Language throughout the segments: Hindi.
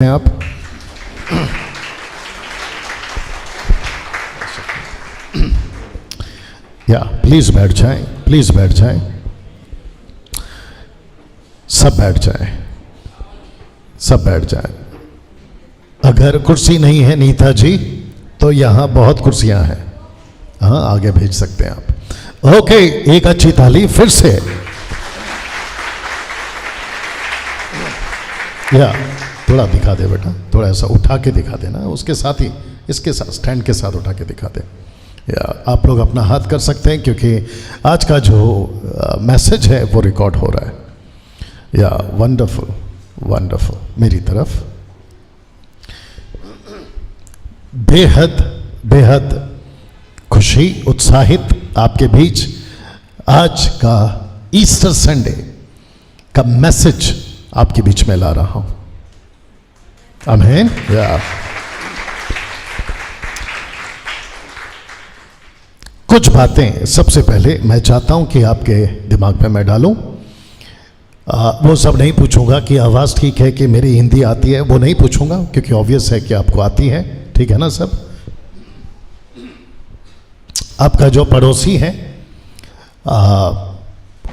आप या प्लीज बैठ जाएं, प्लीज बैठ जाएं, सब बैठ जाएं, सब बैठ जाएं। अगर कुर्सी नहीं है नीता जी तो यहां बहुत कुर्सियां हैं, हाँ आगे भेज सकते हैं आप। ओके, एक अच्छी ताली फिर से। या थोड़ा दिखा दे बेटा, थोड़ा ऐसा उठा के दिखा देना, उसके साथ ही इसके साथ स्टैंड के साथ उठा के दिखा दे। या आप लोग अपना हाथ कर सकते हैं क्योंकि आज का जो मैसेज है वो रिकॉर्ड हो रहा है। या वंडरफुल वंडरफुल, मेरी तरफ बेहद बेहद खुशी, उत्साहित आपके बीच आज का ईस्टर संडे का मैसेज आपके बीच में ला रहा हूं। आमीन। या कुछ बातें सबसे पहले मैं चाहता हूं कि आपके दिमाग में मैं डालूं। वो सब नहीं पूछूंगा कि आवाज़ ठीक है कि मेरी हिंदी आती है, वो नहीं पूछूंगा क्योंकि ऑब्वियस है कि आपको आती है, ठीक है ना सब। आपका जो पड़ोसी है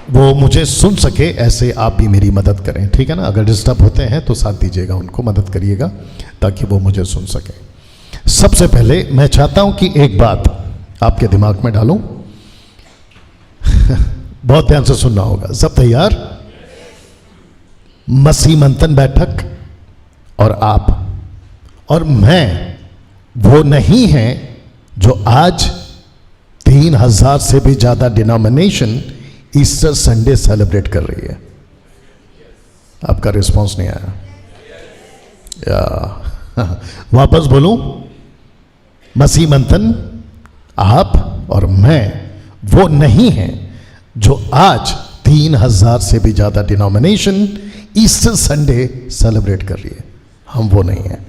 वो मुझे सुन सके ऐसे आप भी मेरी मदद करें, ठीक है ना। अगर डिस्टर्ब होते हैं तो साथ दीजिएगा, उनको मदद करिएगा ताकि वो मुझे सुन सके। सबसे पहले मैं चाहता हूं कि एक बात आपके दिमाग में डालूं। बहुत ध्यान से सुनना होगा, सब तैयार। मसीह मंथन बैठक और आप और मैं वो नहीं है जो आज 3000 से भी ज्यादा डिनोमिनेशन ईस्टर संडे सेलिब्रेट कर रही है। आपका रिस्पांस नहीं आया या वापस बोलूं, मसीह मंथन आप और मैं वो नहीं है जो आज 3000 से भी ज्यादा डिनोमिनेशन ईस्टर संडे सेलिब्रेट कर रही है। हम वो नहीं है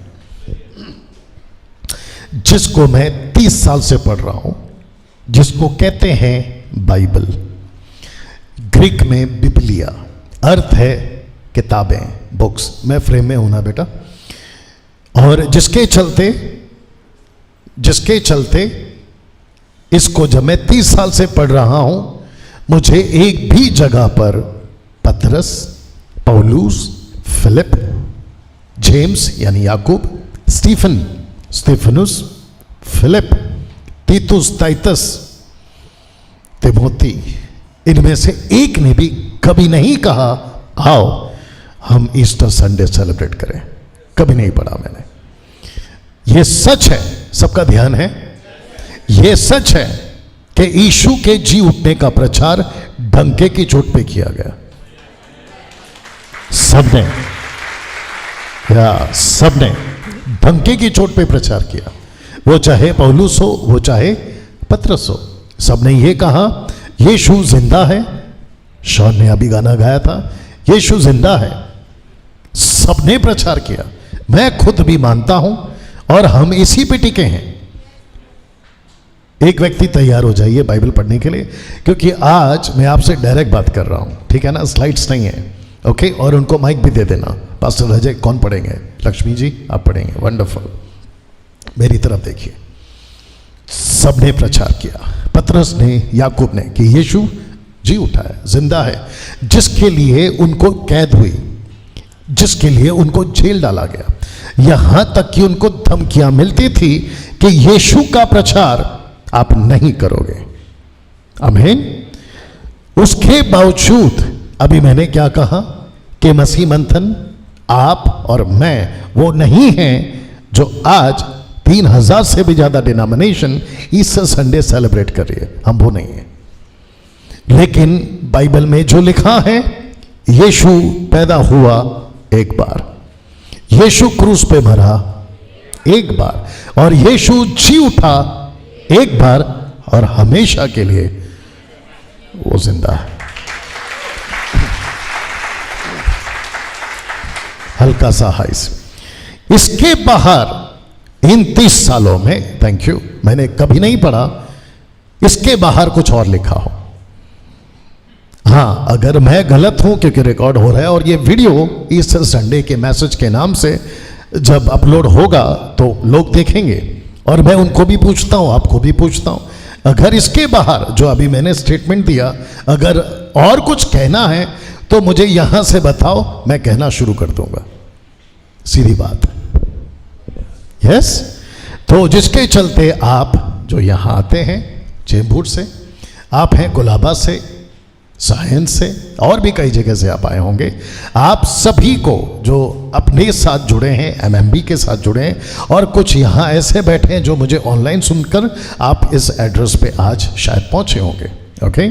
जिसको मैं 30 साल से पढ़ रहा हूं, जिसको कहते हैं बाइबल। ग्रीक में बिबलिया अर्थ है किताबें, बुक्स। मैं फ्रेम में हूं ना बेटा। और जिसके चलते इसको जब मैं 30 साल से पढ़ रहा हूं, मुझे एक भी जगह पर पतरस, पौलुस, फिलिप, जेम्स यानी याकूब, स्टीफन, स्टीफनुस, फिलिप, तीतुस, टाइटस, तिमोथी, इनमें से एक ने भी कभी नहीं कहा आओ हम ईस्टर संडे सेलिब्रेट करें। कभी नहीं पढ़ा मैंने। यह सच है, सबका ध्यान है। यह सच है कि यीशु के जी उठने का प्रचार डंके की चोट पे किया गया। सबने डंके की चोट पे प्रचार किया। वो चाहे पौलुस हो, वो चाहे पतरस हो, सबने ये कहा यीशु जिंदा है। शॉन ने अभी गाना गाया था, यीशु जिंदा है। सबने प्रचार किया, मैं खुद भी मानता हूं और हम इसी पे टिके हैं। एक व्यक्ति तैयार हो जाइए बाइबल पढ़ने के लिए, क्योंकि आज मैं आपसे डायरेक्ट बात कर रहा हूं, ठीक है ना। स्लाइड्स नहीं है, ओके। और उनको माइक भी दे देना। पास्टर अजय कौन पढ़ेंगे? लक्ष्मी जी आप पढ़ेंगे। वंडरफुल, मेरी तरफ देखिए। सबने प्रचार किया, पतरस ने, याकूब ने, कि यीशु जी उठा है, जिंदा है। जिसके लिए उनको कैद हुई, जिसके लिए उनको जेल डाला गया, यहां तक कि उनको धमकियां मिलती थी कि यीशु का प्रचार आप नहीं करोगे। आमीन। उसके बावजूद अभी मैंने क्या कहा कि मसीह मंथन आप और मैं वो नहीं हैं जो आज 3000 से भी ज्यादा डिनोमिनेशन ईस्टर संडे सेलिब्रेट कर रही है। हम वो नहीं है। लेकिन बाइबल में जो लिखा है, यीशु पैदा हुआ एक बार, यीशु क्रूस पे मरा एक बार, और यीशु जी उठा एक बार, और हमेशा के लिए वो जिंदा है। हल्का सा हाइस। इसके बाहर इन 30 सालों में, थैंक यू, मैंने कभी नहीं पढ़ा इसके बाहर कुछ और लिखा हो। हाँ, अगर मैं गलत हूं, क्योंकि रिकॉर्ड हो रहा है और ये वीडियो ईस्टर संडे के मैसेज के नाम से जब अपलोड होगा तो लोग देखेंगे और मैं उनको भी पूछता हूँ, आपको भी पूछता हूँ, अगर इसके बाहर जो अभी मैंने स्टेटमेंट दिया, अगर और कुछ कहना है तो मुझे यहां से बताओ, मैं कहना शुरू कर दूंगा। सीधी बात है। यस, तो जिसके चलते आप जो यहां आते हैं चेंबूर से, आप हैं गुलाबा से, साइंस से, और भी कई जगह से आप आए होंगे, आप सभी को जो अपने साथ जुड़े हैं, एमएमबी के साथ जुड़े हैं, और कुछ यहाँ ऐसे बैठे हैं जो मुझे ऑनलाइन सुनकर आप इस एड्रेस पे आज शायद पहुँचे होंगे। ओके,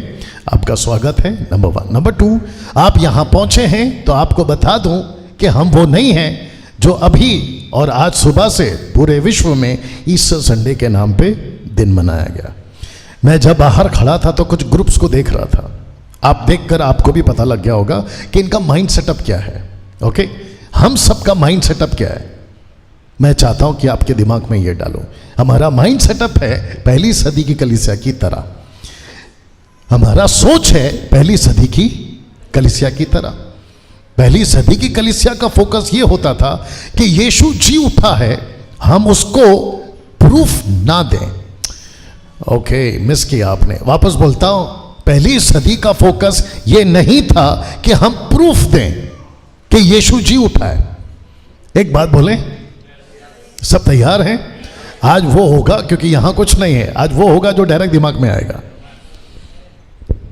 आपका स्वागत है, नंबर 1। नंबर 2, आप यहाँ पहुँचे हैं तो आपको बता दूँ कि हम वो नहीं हैं जो अभी और आज सुबह से पूरे विश्व में ईस्टर संडे के नाम पे दिन मनाया गया। मैं जब बाहर खड़ा था तो कुछ ग्रुप्स को देख रहा था, आप देखकर आपको भी पता लग गया होगा कि इनका माइंड सेटअप क्या है। ओके, हम सबका माइंड सेटअप क्या है, मैं चाहता हूं कि आपके दिमाग में ये डालो। हमारा माइंड सेटअप है पहली सदी की कलीसिया की तरह, हमारा सोच है पहली सदी की कलीसिया की तरह। पहली सदी की कलीसिया का फोकस ये होता था कि यीशु जी उठा है, हम उसको प्रूफ ना दें। ओके, मिस किया आपने, वापस बोलता हूं, पहली सदी का फोकस ये नहीं था कि हम प्रूफ दें कि यीशु जी उठा है। एक बात बोले, सब तैयार हैं? आज वो होगा, क्योंकि यहां कुछ नहीं है, आज वो होगा जो डायरेक्ट दिमाग में आएगा।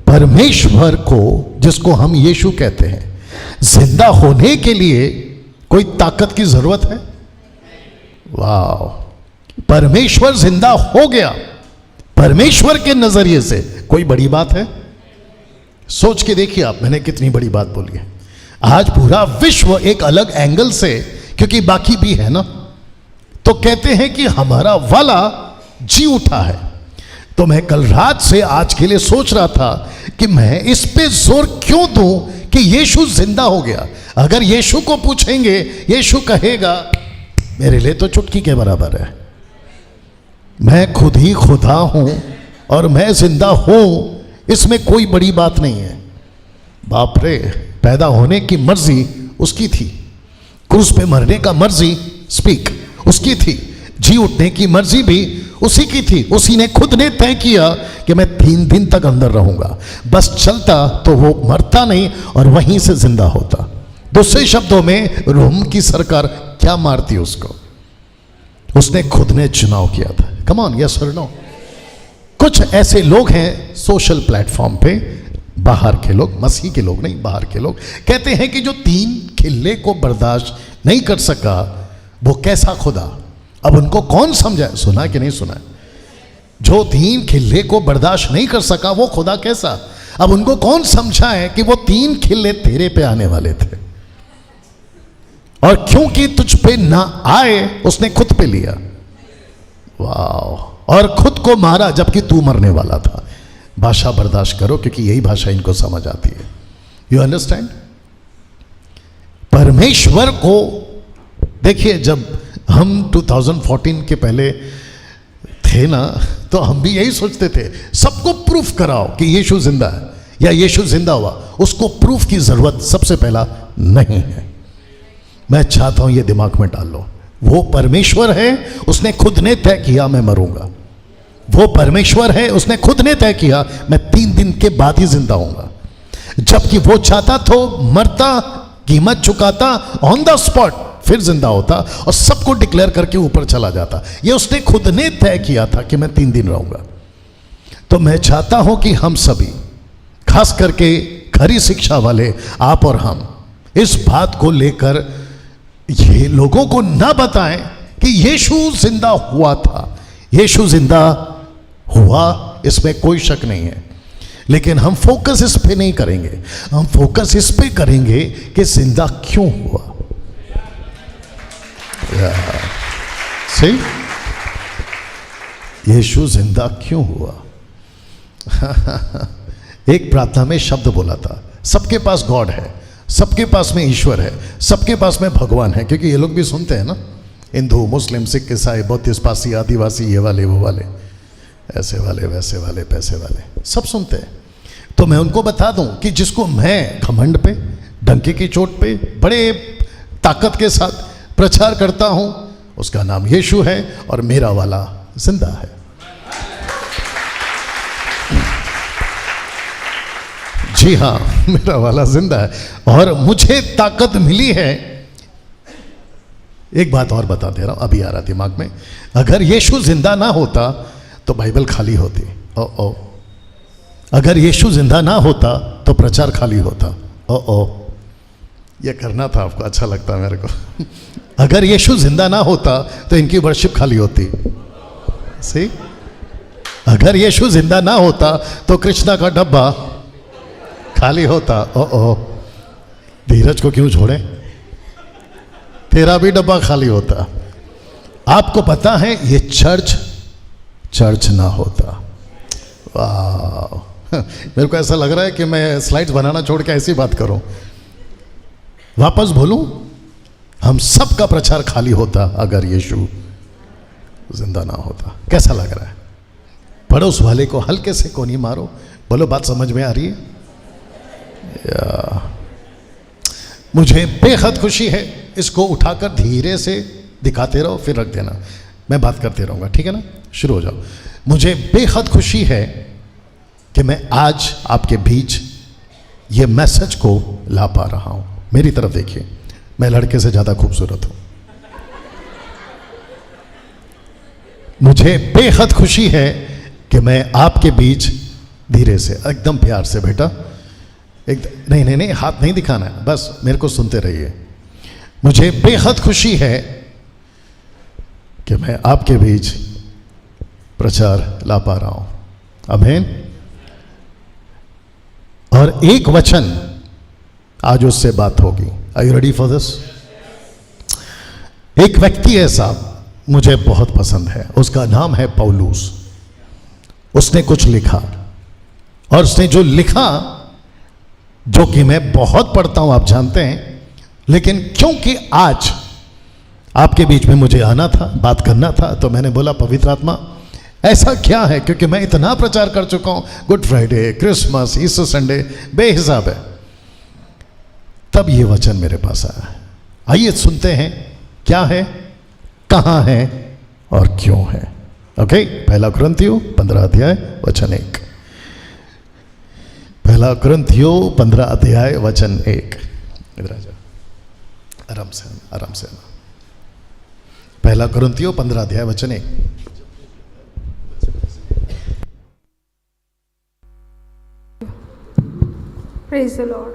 परमेश्वर को, जिसको हम यीशु कहते हैं, जिंदा होने के लिए कोई ताकत की जरूरत है? वाह, परमेश्वर जिंदा हो गया, परमेश्वर के नजरिए से कोई बड़ी बात है? सोच के देखिए आप, मैंने कितनी बड़ी बात बोली है। आज पूरा विश्व एक अलग एंगल से, क्योंकि बाकी भी है ना, तो कहते हैं कि हमारा वाला जी उठा है। तो मैं कल रात से आज के लिए सोच रहा था कि मैं इस पे जोर क्यों दूं कि यीशु जिंदा हो गया। अगर यीशु को पूछेंगे, यीशु कहेगा मेरे लिए तो चुटकी के बराबर है, मैं खुद ही खुदा हूं और मैं जिंदा हूं, इसमें कोई बड़ी बात नहीं है। बाप रे, पैदा होने की मर्जी उसकी थी, क्रूस पे मरने का मर्जी स्पीक उसकी थी, जी उठने की मर्जी भी उसी की थी। उसी ने खुद ने तय किया कि मैं 3 दिन तक अंदर रहूंगा, बस चलता तो वो मरता नहीं और वहीं से जिंदा होता। दूसरे शब्दों में रोम की सरकार क्या मारती उसको, उसने खुद ने चुनाव किया था। कम ऑन, यस और नो? कुछ ऐसे लोग हैं सोशल प्लेटफॉर्म पे, बाहर के लोग, मसीह के लोग नहीं, बाहर के लोग, कहते हैं कि जो 3 खिल्ले को बर्दाश्त नहीं कर सका वो कैसा खुदा। अब उनको कौन समझाए, सुना कि नहीं सुना? जो 3 खिल्ले को बर्दाश्त नहीं कर सका वो खुदा कैसा। अब उनको कौन समझाए कि वो 3 खिल्ले तेरे पे आने वाले थे, और क्योंकि तुझ पे ना आए उसने खुद पे लिया। वाह, और खुद को मारा जबकि तू मरने वाला था। भाषा बर्दाश्त करो, क्योंकि यही भाषा इनको समझ आती है। You understand? परमेश्वर को देखिए, जब हम 2014 के पहले थे ना, तो हम भी यही सोचते थे, सबको प्रूफ कराओ कि यीशु जिंदा है या यीशु जिंदा हुआ। उसको प्रूफ की जरूरत सबसे पहला नहीं है। मैं चाहता हूं ये दिमाग में डाल लो, वो परमेश्वर है, उसने खुद ने तय किया मैं मरूंगा। वो परमेश्वर है, उसने खुद ने तय किया मैं 3 दिन के बाद ही जिंदा होऊंगा। जबकि वो चाहता तो मरता, कीमत चुकाता, ऑन द स्पॉट फिर जिंदा होता और सबको डिक्लेयर करके ऊपर चला जाता। ये उसने खुद ने तय किया था कि मैं 3 दिन रहूंगा। तो मैं चाहता हूं कि हम सभी, खास करके खरी शिक्षा वाले आप और हम, इस बात को लेकर ये लोगों को ना बताएं कि यीशु जिंदा हुआ था। यीशु जिंदा हुआ, इसमें कोई शक नहीं है, लेकिन हम फोकस इस पे नहीं करेंगे। हम फोकस इस पे करेंगे कि जिंदा क्यों हुआ। सही, यीशु जिंदा क्यों हुआ। एक प्रार्थना में शब्द बोला था, सबके पास गॉड है, सबके पास में ईश्वर है, सबके पास में भगवान है। क्योंकि ये लोग भी सुनते हैं ना, हिंदू, मुस्लिम, सिख, ईसाई, बौद्धिस्ट, पारसी, आदिवासी, ये वाले वो वाले, ऐसे वाले वैसे वाले, पैसे वाले, सब सुनते हैं। तो मैं उनको बता दूं कि जिसको मैं घमंड पे, डंके की चोट पे, बड़े ताकत के साथ प्रचार करता हूं, उसका नाम यीशु है और मेरा वाला जिंदा है। जी हाँ, मेरा वाला जिंदा है और मुझे ताकत मिली है। एक बात और बता दे रहा हूं, अभी आ रहा दिमाग में। अगर यीशु जिंदा ना होता तो बाइबल खाली होती। ओ अगर यीशु जिंदा ना होता तो प्रचार खाली होता। ओ ये करना था आपको, अच्छा लगता मेरे को। अगर यीशु जिंदा ना होता तो इनकी वर्शिप खाली होती। सी, अगर यीशु जिंदा ना होता तो कृष्णा का डब्बा खाली होता। ओ धीरज को क्यों छोड़े, तेरा भी डब्बा खाली होता। आपको पता है ये चर्च ना होता। वाह, मेरे को ऐसा लग रहा है कि मैं स्लाइड्स बनाना छोड़ के ऐसी बात करूं। वापस बोलूं, हम सब का प्रचार खाली होता अगर यीशु जिंदा ना होता। कैसा लग रहा है? पड़ोस वाले को हल्के से कोनी मारो, बोलो बात समझ में आ रही है? मुझे बेहद खुशी है। इसको उठाकर धीरे से दिखाते रहो, फिर रख देना, मैं बात करते रहूंगा, ठीक है ना? शुरू हो जाओ। मुझे बेहद खुशी है कि मैं आज आपके बीच ये मैसेज को ला पा रहा हूं। मेरी तरफ देखिए, मैं लड़के से ज्यादा खूबसूरत हूं। मुझे बेहद खुशी है कि मैं आपके बीच धीरे से, एकदम प्यार से बेटा, नहीं, हाथ नहीं दिखाना है, बस मेरे को सुनते रहिए। मुझे बेहद खुशी है कि मैं आपके बीच प्रचार ला पा रहा हूं। आमीन। और एक वचन आज उससे बात होगी। Are you ready for this? एक व्यक्ति ऐसा मुझे बहुत पसंद है, उसका नाम है पौलुस। उसने कुछ लिखा और उसने जो लिखा, जो कि मैं बहुत पढ़ता हूं, आप जानते हैं, लेकिन क्योंकि आज आपके बीच में मुझे आना था, बात करना था, तो मैंने बोला पवित्र आत्मा ऐसा क्या है, क्योंकि मैं इतना प्रचार कर चुका हूं, Good Friday, Christmas, Easter Sunday, बेहिसाब है। तब ये वचन मेरे पास आया। आइए सुनते हैं क्या है, कहां है और क्यों है। ओके, पहला कुरिन्थियों 15 अध्याय वचन 1। पहला कुरिन्थियों 15 अध्याय वचन 1। इधर आ जाओ, आराम से। पहला कुरिन्थियों 15 अध्याय वचन 1। Praise the Lord.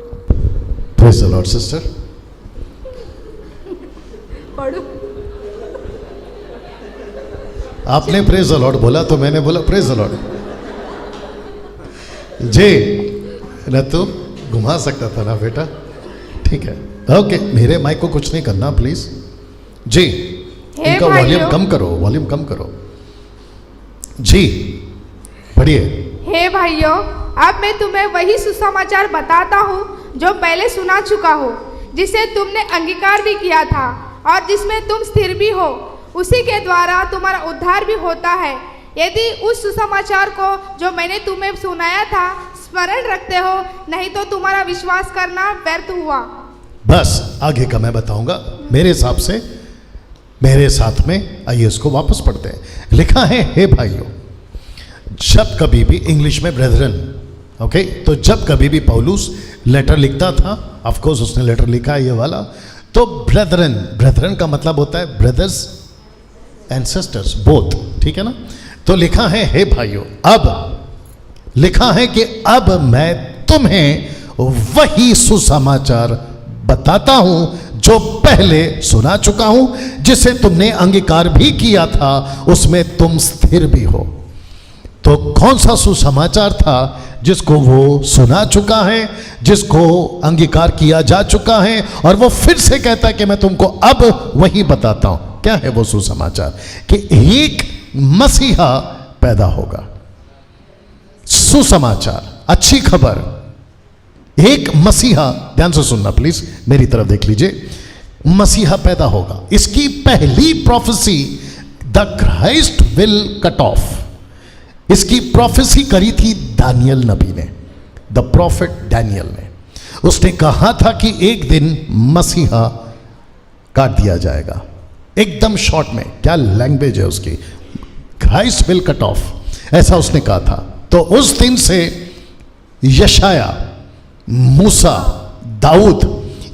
Praise the Lord, sister. पढ़ो। आपने प्रेज द लॉर्ड बोला तो मैंने बोला प्रेज द लॉर्ड। जी, न तो घुमा सकता था ना बेटा, ठीक है। ओके, मेरे माइक को कुछ नहीं करना प्लीज। जी, इनका वॉल्यूम कम करो। जी, पढ़िए। हे भाइयों, अब मैं तुम्हें वही सुसमाचार बताता हूँ जो पहले सुना चुका हूँ, जिसे तुमने अंगीकार भी किया था और जिसमें तुम स्थिर भी हो। उसी के द्वारा तुम्हारा उद्धार भी होता है, यदि उस सुसमाचार को जो मैंने तुम्हें सुनाया था स्मरण रखते हो, नहीं तो तुम्हारा विश्वास करना व्यर्थ हुआ। बस आगे का मैं बताऊंगा मेरे हिसाब से, मेरे साथ में। आइए इसको वापस पढ़ते हैं। लिखा है, हे भाइयों। जब कभी भी इंग्लिश में ब्रेदरन, ओके, तो जब कभी भी पौलुस लेटर लिखता था, ऑफ कोर्स उसने लेटर लिखा है ये वाला, तो ब्रेदरन का मतलब होता है ब्रदर्स एंड सिस्टर्स बोथ, ठीक है ना? तो लिखा है, हे भाइयों, अब लिखा है कि अब मैं तुम्हें वही सुसमाचार बताता हूं जो पहले सुना चुका हूं, जिसे तुमने अंगीकार भी किया था, उसमें तुम स्थिर भी हो। तो कौन सा सुसमाचार था जिसको वो सुना चुका है, जिसको अंगीकार किया जा चुका है, और वो फिर से कहता है कि मैं तुमको अब वही बताता हूं। क्या है वो सुसमाचार? कि एक मसीहा पैदा होगा। सुसमाचार, अच्छी खबर, एक मसीहा, ध्यान से सुनना प्लीज, मेरी तरफ देख लीजिए, मसीहा पैदा होगा। इसकी पहली prophecy the Christ will cut off, इसकी प्रोफेसी करी थी दानियल नबी ने, द प्रॉफिट डैनियल ने। उसने कहा था कि एक दिन मसीहा काट दिया जाएगा। एकदम शॉर्ट में, क्या लैंग्वेज है उसकी, क्राइस्ट विल कट ऑफ, ऐसा उसने कहा था। तो उस दिन से यशाया, मूसा, दाऊद,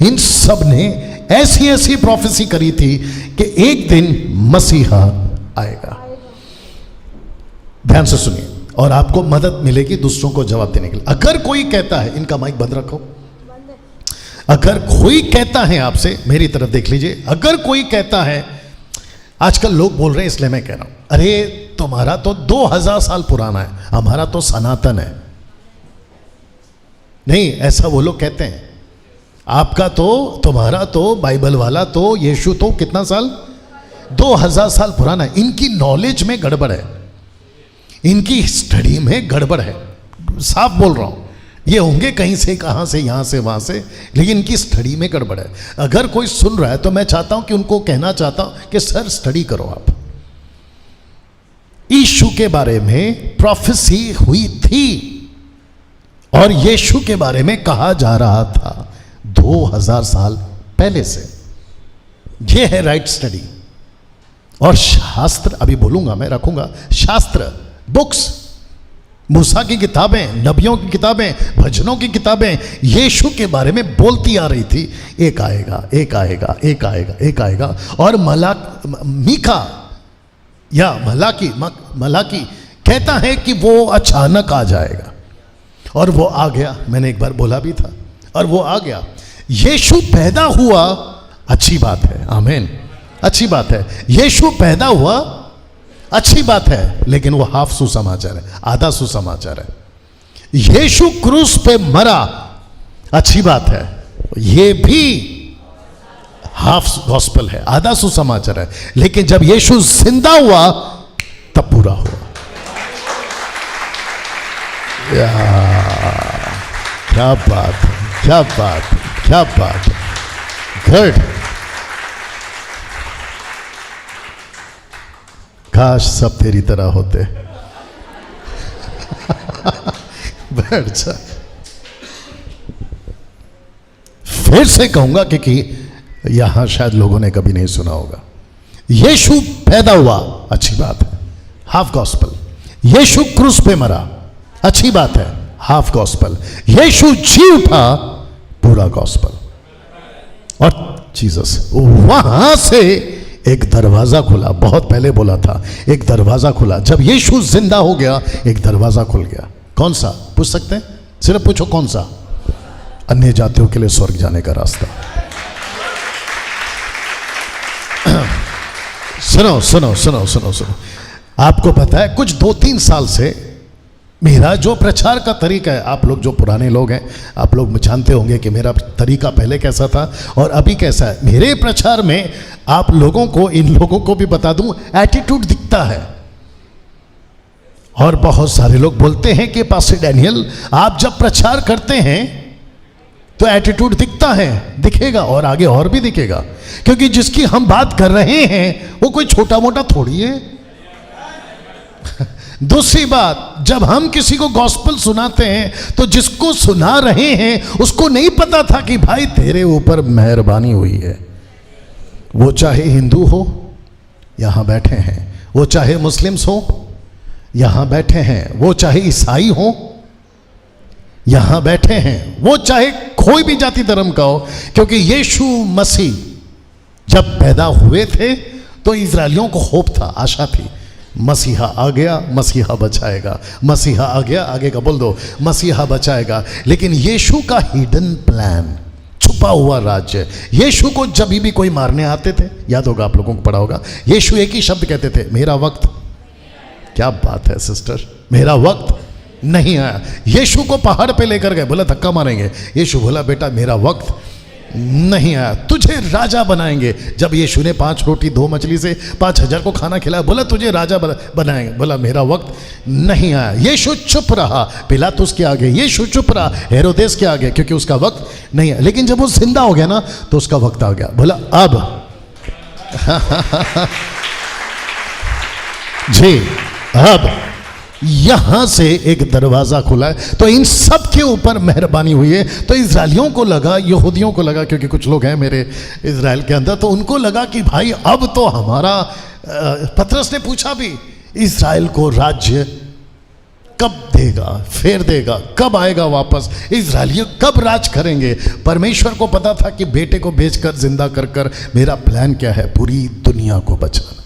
इन सब ने ऐसी ऐसी प्रोफेसी करी थी कि एक दिन मसीहा आएगा। ध्यान से सुनिए और आपको मदद मिलेगी दूसरों को जवाब देने के लिए। अगर कोई कहता है, इनका माइक बंद रखो, अगर कोई कहता है आपसे, मेरी तरफ देख लीजिए, अगर कोई कहता है, आजकल लोग बोल रहे हैं इसलिए मैं कह रहा हूं, अरे तुम्हारा तो 2000 साल पुराना है, हमारा तो सनातन है। नहीं, ऐसा वो लोग कहते हैं। आपका तो, तुम्हारा तो, बाइबल वाला तो, यीशु तो कितना साल, 2000 साल पुराना है। इनकी नॉलेज में गड़बड़ है, इनकी स्टडी में गड़बड़ है, साफ बोल रहा हूं। ये होंगे कहीं से, कहां से, यहां से, वहां से, लेकिन इनकी स्टडी में गड़बड़ है। अगर कोई सुन रहा है तो मैं चाहता हूं कि उनको कहना चाहता हूं कि सर स्टडी करो आप। यीशु के बारे में प्रोफेसी हुई थी और यीशु के बारे में कहा जा रहा था 2000 साल पहले से। यह है राइट स्टडी। और शास्त्र, अभी बोलूंगा मैं, रखूंगा, शास्त्र, बुक्स, मूसा की किताबें, नबियों की किताबें, भजनों की किताबें यीशु के बारे में बोलती आ रही थी, एक आएगा, एक आएगा, एक आएगा, एक आएगा। और मीका या मलाकी कहता है कि वो अचानक आ जाएगा, और वो आ गया। मैंने एक बार बोला भी था, और वो आ गया। यीशु पैदा हुआ, अच्छी बात है, आमीन, अच्छी बात है। यीशु पैदा हुआ, अच्छी बात है, लेकिन वो हाफ सुसमाचार है, आधा सुसमाचार है। यीशु क्रूस पे मरा, अच्छी बात है, ये भी हाफ गॉस्पेल है, आधा सुसमाचार है। लेकिन जब यीशु जिंदा हुआ तब पूरा हुआ। क्या बात है, क्या बात है, क्या बात है, गुड। काश सब तेरी तरह होते। बैठ जा। फिर से कहूंगा क्योंकि यहां शायद लोगों ने कभी नहीं सुना होगा। यीशु पैदा हुआ, अच्छी बात है, हाफ गॉस्पेल। यीशु क्रूस पे मरा, अच्छी बात है, हाफ गॉस्पेल। यीशु जी उठा, पूरा गॉस्पेल। और जीसस, वहां से एक दरवाजा खुला। बहुत पहले बोला था, एक दरवाजा खुला। जब यीशु जिंदा हो गया, एक दरवाजा खुल गया। कौन सा, पूछ सकते हैं? सिर्फ पूछो कौन सा? अन्य जातियों के लिए स्वर्ग जाने का रास्ता। सुनो सुनो सुनो सुनो सुनो, आपको पता है कुछ 2-3 साल से मेरा जो प्रचार का तरीका है, आप लोग जो पुराने लोग हैं, आप लोग जानते होंगे कि मेरा तरीका पहले कैसा था और अभी कैसा है। मेरे प्रचार में आप लोगों को, इन लोगों को भी बता दूं, एटीट्यूड दिखता है। और बहुत सारे लोग बोलते हैं कि पास्टर डैनियल, आप जब प्रचार करते हैं तो एटीट्यूड दिखता है, दिखेगा और आगे और भी दिखेगा, क्योंकि जिसकी हम बात कर रहे हैं वो कोई छोटा मोटा थोड़ी है। दूसरी बात, जब हम किसी को गॉस्पेल सुनाते हैं तो जिसको सुना रहे हैं उसको नहीं पता था कि भाई तेरे ऊपर मेहरबानी हुई है। वो चाहे हिंदू हो, यहां बैठे हैं, वो चाहे मुस्लिम्स हो, यहां बैठे हैं, वो चाहे ईसाई हो, यहां बैठे हैं, वो चाहे कोई भी जाति धर्म का हो, क्योंकि यीशु मसीह जब पैदा हुए थे तो इजरायलियों को होप था, आशा थी, मसीहा आ गया, मसीहा बचाएगा, मसीहा आ गया, आगे का बोल दो, मसीहा बचाएगा। लेकिन यीशु का हिडन प्लान, छुपा हुआ राज्य। यीशु को जब भी कोई मारने आते थे, याद होगा आप लोगों को पढ़ा होगा, यीशु एक ही शब्द कहते थे, मेरा वक्त। क्या बात है सिस्टर, मेरा वक्त नहीं आया। यीशु को पहाड़ पे लेकर गए, बोला धक्का मारेंगे, यीशु बोला बेटा मेरा वक्त नहीं आया, तुझे राजा बनाएंगे। जब यीशु ने 5 रोटी 2 मछली से 5000 को खाना खिलाया, बोला तुझे राजा बनाएंगे, बोला मेरा वक्त नहीं आया। यीशु चुप रहा पिलातुस के आगे, यीशु चुप रहा हेरोदेस के आगे, क्योंकि उसका वक्त नहीं है। लेकिन जब वो जिंदा हो गया ना तो उसका वक्त आ गया, बोला अब जी अब यहां से एक दरवाजा खुला है। तो इन सब के ऊपर मेहरबानी हुई है। तो इजराइलियों को लगा, यहूदियों को लगा, क्योंकि कुछ लोग हैं मेरे इजराइल के अंदर, तो उनको लगा कि भाई अब तो हमारा, पतरस ने पूछा भी, इजराइल को राज्य कब देगा, फेर देगा, कब आएगा वापस, इजराइली कब राज करेंगे। परमेश्वर को पता था कि बेटे को भेजकर जिंदा कर कर मेरा प्लान क्या है, पूरी दुनिया को बचाना।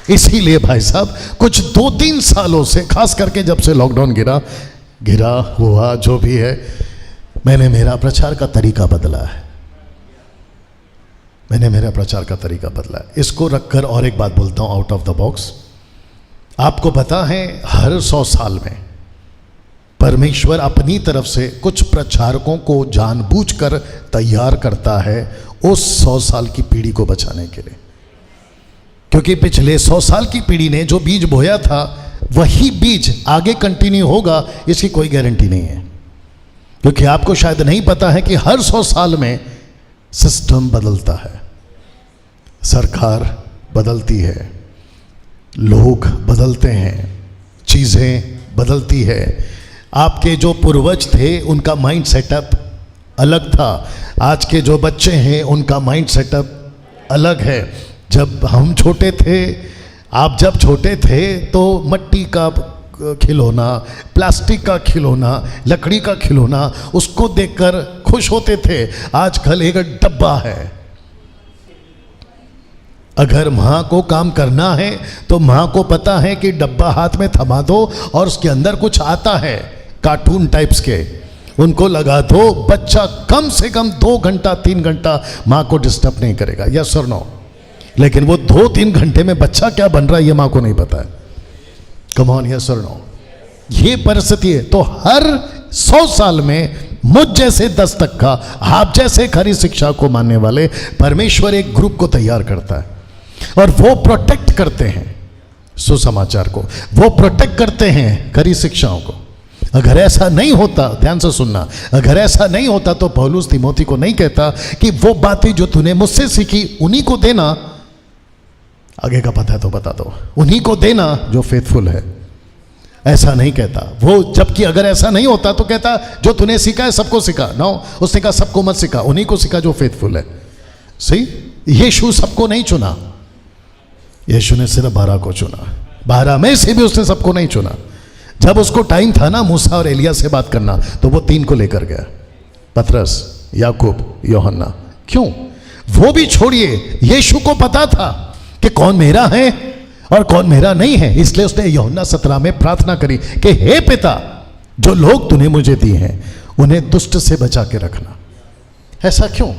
इसीलिए भाई साहब कुछ 2-3 सालों से, खास करके जब से लॉकडाउन गिरा हुआ जो भी है, मैंने मेरा प्रचार का तरीका बदला है। इसको रखकर और एक बात बोलता हूं आउट ऑफ द बॉक्स। आपको पता है हर 100 साल में परमेश्वर अपनी तरफ से कुछ प्रचारकों को जानबूझकर तैयार करता है उस 100 साल की पीढ़ी को बचाने के लिए। क्योंकि पिछले 100 साल की पीढ़ी ने जो बीज बोया था वही बीज आगे कंटिन्यू होगा, इसकी कोई गारंटी नहीं है। क्योंकि आपको शायद नहीं पता है कि हर 100 साल में सिस्टम बदलता है, सरकार बदलती है, लोग बदलते हैं, चीज़ें बदलती है। आपके जो पूर्वज थे उनका माइंड सेटअप अलग था, आज के जो बच्चे हैं उनका माइंड सेटअप अलग है। जब हम छोटे थे, आप जब छोटे थे तो मट्टी का खिलौना, प्लास्टिक का खिलौना, लकड़ी का खिलौना, उसको देखकर खुश होते थे। आजकल एक डब्बा है। अगर माँ को काम करना है तो माँ को पता है कि डब्बा हाथ में थमा दो और उसके अंदर कुछ आता है कार्टून टाइप्स के, उनको लगा दो, बच्चा कम से कम 2 घंटा 3 घंटा माँ को डिस्टर्ब नहीं करेगा। यस और नो? लेकिन वो 2-3 घंटे में बच्चा क्या बन रहा है ये माँ को नहीं पता है। कम ऑन, यस और नो? ये परिस्थिति है। तो हर 100 साल में मुझ जैसे 10 तक का, आप जैसे खरी शिक्षा को मानने वाले परमेश्वर एक ग्रुप को तैयार करता है और वो प्रोटेक्ट करते हैं सुसमाचार को, वो प्रोटेक्ट करते हैं खरी शिक्षाओं को। अगर ऐसा नहीं होता, ध्यान से सुनना, अगर ऐसा नहीं होता तो पौलुस तीमोथी को नहीं कहता कि वो बातें जो तूने मुझसे सीखी उन्हीं को देना, आगे का पता है तो बता दो, उन्हीं को देना जो फेथफुल है। ऐसा नहीं कहता वो, जबकि अगर ऐसा नहीं होता तो कहता जो तूने सीखा है सबको सिखा। नो, उसने कहा सबको मत सिखा, उन्हीं को सिखा जो फेथफुल है। सही, यीशु सबको नहीं चुना, यीशु ने सिर्फ 12 को चुना। 12 में से भी उसने सबको नहीं चुना। जब उसको टाइम था ना मूसा और एलिया से बात करना, तो वो 3 को लेकर गया, पतरस, याकूब, यूहन्ना। क्यों? वो भी छोड़िए, यीशु को पता था कि कौन मेरा है और कौन मेरा नहीं है। इसलिए उसने यूहन्ना 17 में प्रार्थना करी कि हे पिता, जो लोग तूने मुझे दिए हैं उन्हें दुष्ट से बचा के रखना। ऐसा क्यों?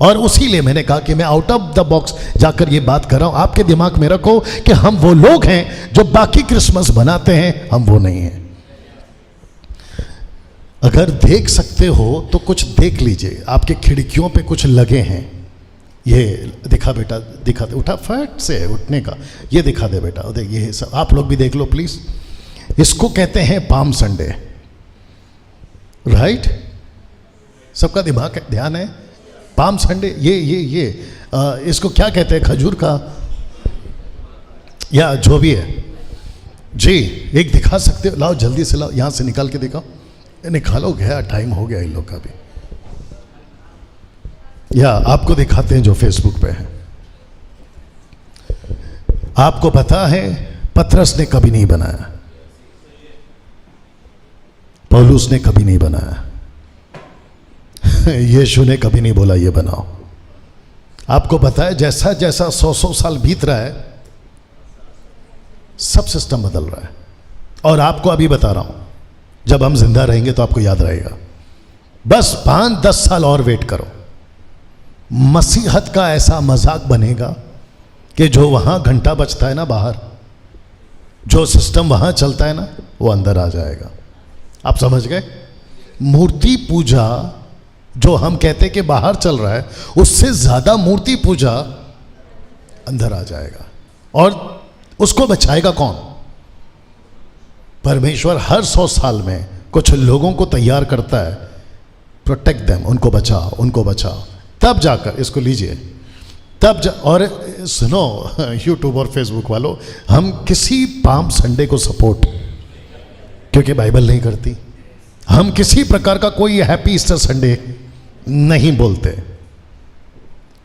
और उसी लिए मैंने कहा कि मैं आउट ऑफ द बॉक्स जाकर ये बात कर रहा हूं। आपके दिमाग में रखो कि हम वो लोग हैं जो बाकी क्रिसमस बनाते हैं, हम वो नहीं हैं। अगर देख सकते हो तो कुछ देख लीजिए, आपके खिड़कियों पे कुछ लगे हैं। ये दिखा बेटा, दिखा दे, उठा, फट से उठने का, ये दिखा दे बेटा, देख ये सब आप लोग भी देख लो प्लीज। इसको कहते हैं पाम संडे, राइट? सबका दिमाग है, ध्यान है। पाम संडे, ये इसको क्या कहते हैं? खजूर का या जो भी है जी, एक दिखा सकते हो? लाओ जल्दी से, लाओ, यहां से निकाल के दिखाओ। निकालो, गया टाइम हो गया इन लोग का भी। या आपको दिखाते हैं जो फेसबुक पे है। आपको पता है पतरस ने कभी नहीं बनाया, पौलुस ने कभी नहीं बनाया, यीशु ने कभी नहीं बोला ये बनाओ। आपको पता है जैसा जैसा 100 साल बीत रहा है, सब सिस्टम बदल रहा है। और आपको अभी बता रहा हूं, जब हम जिंदा रहेंगे तो आपको याद रहेगा। बस 5-10 साल और वेट करो, मसीहत का ऐसा मजाक बनेगा कि जो वहां घंटा बजता है ना बाहर, जो सिस्टम वहां चलता है ना, वो अंदर आ जाएगा। आप समझ गए? मूर्ति पूजा जो हम कहते कि बाहर चल रहा है, उससे ज्यादा मूर्ति पूजा अंदर आ जाएगा। और उसको बचाएगा कौन? परमेश्वर हर 100 साल में कुछ लोगों को तैयार करता है, प्रोटेक्ट देम, उनको बचाओ, उनको बचाओ। तब जाकर, इसको लीजिए, और सुनो यूट्यूब और फेसबुक वालों, हम किसी पाम संडे को सपोर्ट, क्योंकि बाइबल नहीं करती, हम किसी प्रकार का कोई हैप्पी ईस्टर संडे नहीं बोलते।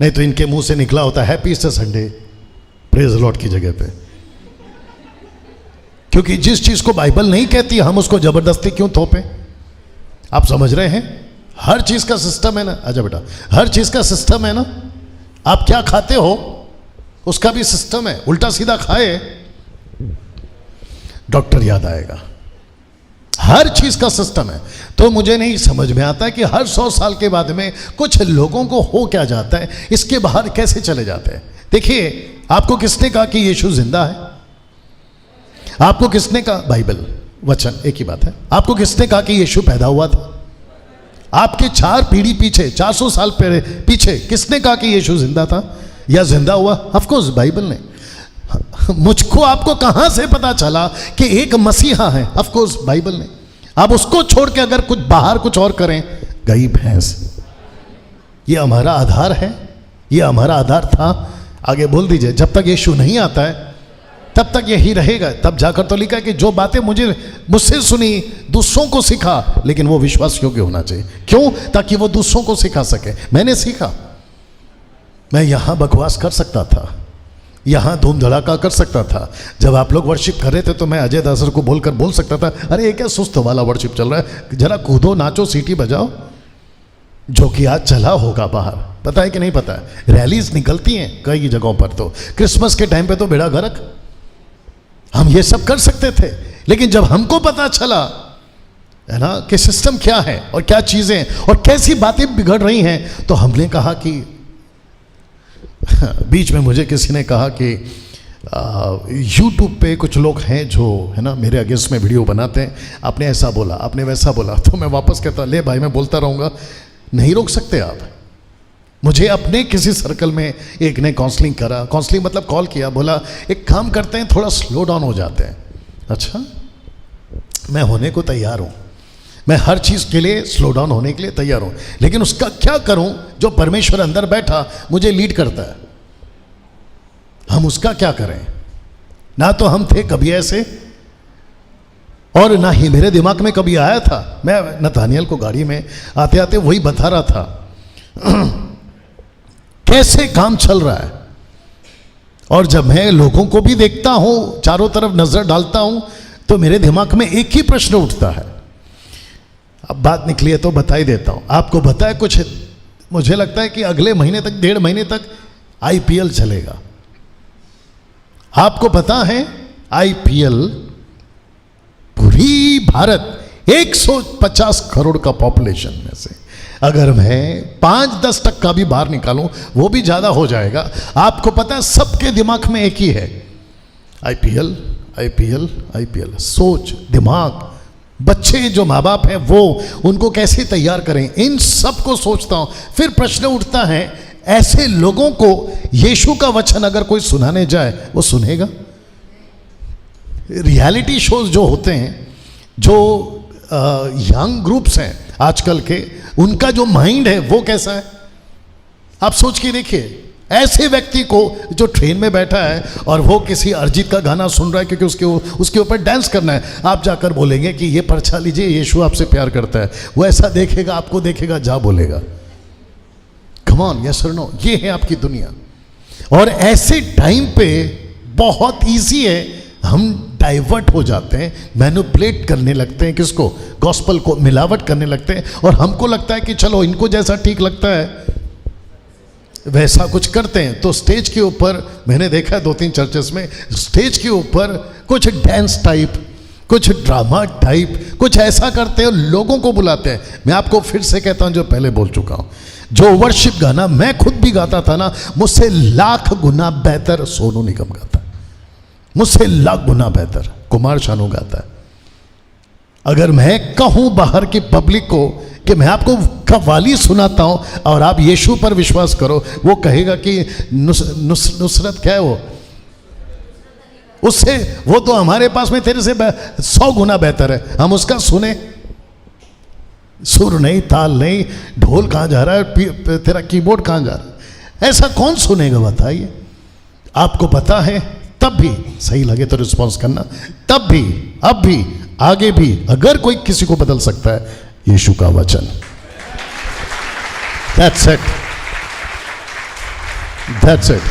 नहीं तो इनके मुंह से निकला होता है happy Easter Sunday praise the Lord की जगह पे। क्योंकि जिस चीज को बाइबल नहीं कहती हम उसको जबरदस्ती क्यों थोपे? आप समझ रहे हैं? हर चीज का सिस्टम है ना। अच्छा बेटा, हर चीज का सिस्टम है ना। आप क्या खाते हो उसका भी सिस्टम है। उल्टा सीधा खाए डॉक्टर याद आएगा। हर चीज का सिस्टम है। तो मुझे नहीं समझ में आता कि हर 100 साल के बाद में कुछ लोगों को हो क्या जाता है, इसके बाहर कैसे चले जाते हैं। देखिए, आपको किसने कहा कि यीशु जिंदा है? आपको किसने कहा? बाइबल वचन एक ही बात है। आपको किसने कहा कि यीशु पैदा हुआ था? आपके 4 पीढ़ी पीछे, 400 साल पीछे किसने कहा कि यीशु जिंदा था या जिंदा हुआ? ऑफ कोर्स बाइबल ने। मुझको आपको कहां से पता चला कि एक मसीहा है? ऑफ कोर्स बाइबल ने। अब उसको छोड़ के अगर कुछ बाहर कुछ और करें, गई भैंस। ये हमारा आधार है, ये हमारा आधार था। आगे बोल दीजिए, जब तक यीशु नहीं आता है तब तक यही रहेगा। तब जाकर तो लिखा कि जो बातें मुझसे सुनी दूसरों को सिखा, लेकिन वो विश्वास योग्य होना चाहिए। क्यों? ताकि वो दूसरों को सिखा सके। मैंने सीखा, मैं यहां बकवास कर सकता था, यहां धूम धड़ाका कर सकता था। जब आप लोग वर्शिप कर रहे थे तो मैं अजय दासर को बोल सकता था, अरे ये क्या सुस्त वाला वर्शिप चल रहा है, जरा कूदो नाचो सीटी बजाओ। जो कि आज चला होगा बाहर, पता है कि नहीं पता है? रैलीज निकलती हैं कई जगहों पर। तो क्रिसमस के टाइम पे तो बेड़ा गर्क, हम ये सब कर सकते थे। लेकिन जब हमको पता चला है ना कि सिस्टम क्या है और क्या चीजें और कैसी बातें बिगड़ रही हैं, तो हमने कहा कि बीच में मुझे किसी ने कहा कि यूट्यूब पे कुछ लोग हैं जो है ना मेरे अगेंस्ट में वीडियो बनाते हैं, आपने ऐसा बोला, आपने वैसा बोला। तो मैं वापस कहता, ले भाई मैं बोलता रहूँगा, नहीं रोक सकते आप। मुझे अपने किसी सर्कल में एक ने काउंसलिंग करा, काउंसलिंग मतलब कॉल किया, बोला एक काम करते हैं, थोड़ा स्लो डाउन हो जाते हैं। अच्छा, मैं होने को तैयार हूँ, मैं हर चीज़ के लिए स्लो डाउन होने के लिए तैयार हूँ, लेकिन उसका क्या करूँ जो परमेश्वर अंदर बैठा मुझे लीड करता है, हम उसका क्या करें? ना तो हम थे कभी ऐसे, और ना ही मेरे दिमाग में कभी आया था। मैं नथानियल को गाड़ी में आते आते वही बता रहा था कैसे काम चल रहा है। और जब मैं लोगों को भी देखता हूं, चारों तरफ नजर डालता हूं, तो मेरे दिमाग में एक ही प्रश्न उठता है। अब बात निकली है तो बता ही देता हूं। आपको बताए कुछ, मुझे लगता है कि अगले महीने तक, 1.5 महीने तक IPL चलेगा। आपको पता है IPL पूरी भारत 150 करोड़ का पॉपुलेशन में से अगर मैं 5-10 तक का भी बाहर निकालूं, वो भी ज्यादा हो जाएगा। आपको पता है सबके दिमाग में एक ही है, IPL IPL IPL। सोच, दिमाग, बच्चे जो माँ बाप हैं वो उनको कैसे तैयार करें, इन सब को सोचता हूं। फिर प्रश्न उठता है, ऐसे लोगों को यीशु का वचन अगर कोई सुनाने जाए, वो सुनेगा? रियलिटी शोज जो होते हैं, जो यंग ग्रुप्स हैं आजकल के, उनका जो माइंड है वो कैसा है आप सोच के देखिए। ऐसे व्यक्ति को जो ट्रेन में बैठा है और वो किसी अरिजीत का गाना सुन रहा है क्योंकि उसके ऊपर डांस करना है, आप जाकर बोलेंगे कि ये पर्चा लीजिए, यीशु आपसे प्यार करता है, वो ऐसा देखेगा, आपको देखेगा, जा बोलेगा। कम ऑन, यस और नो, ये है आपकी दुनिया। और ऐसे टाइम पे बहुत इजी है, हम डाइवर्ट हो जाते हैं, मैनिपुलेट करने लगते हैं, किसको? गॉस्पल को मिलावट करने लगते हैं। और हमको लगता है कि चलो इनको जैसा ठीक लगता है वैसा कुछ करते हैं। तो स्टेज के ऊपर मैंने देखा 2-3 चर्चेस में, स्टेज के ऊपर कुछ डांस टाइप, कुछ ड्रामा टाइप, कुछ ऐसा करते हैं, लोगों को बुलाते हैं। मैं आपको फिर से कहता हूं, जो पहले बोल चुका हूं, जो वर्शिप गाना मैं खुद भी गाता था ना, मुझसे लाख गुना बेहतर सोनू निगम गाता है, मुझसे लाख गुना बेहतर कुमार शानू गाता है। अगर मैं कहूं बाहर की पब्लिक को कि मैं आपको कव्वाली सुनाता हूं और आप यीशु पर विश्वास करो, वो कहेगा कि नुसरत क्या है वो, उससे वो तो हमारे पास में तेरे से 100 गुना बेहतर है, हम उसका सुने। सुर नहीं, ताल नहीं, ढोल कहाँ जा रहा है, तेरा कीबोर्ड कहाँ जा रहा है, ऐसा कौन सुनेगा बताइए? आपको पता है, तब भी सही लगे तो रिस्पॉन्स करना, तब भी, अब भी, आगे भी अगर कोई किसी को बदल सकता है, यीशु का वचन। That's it. That's it.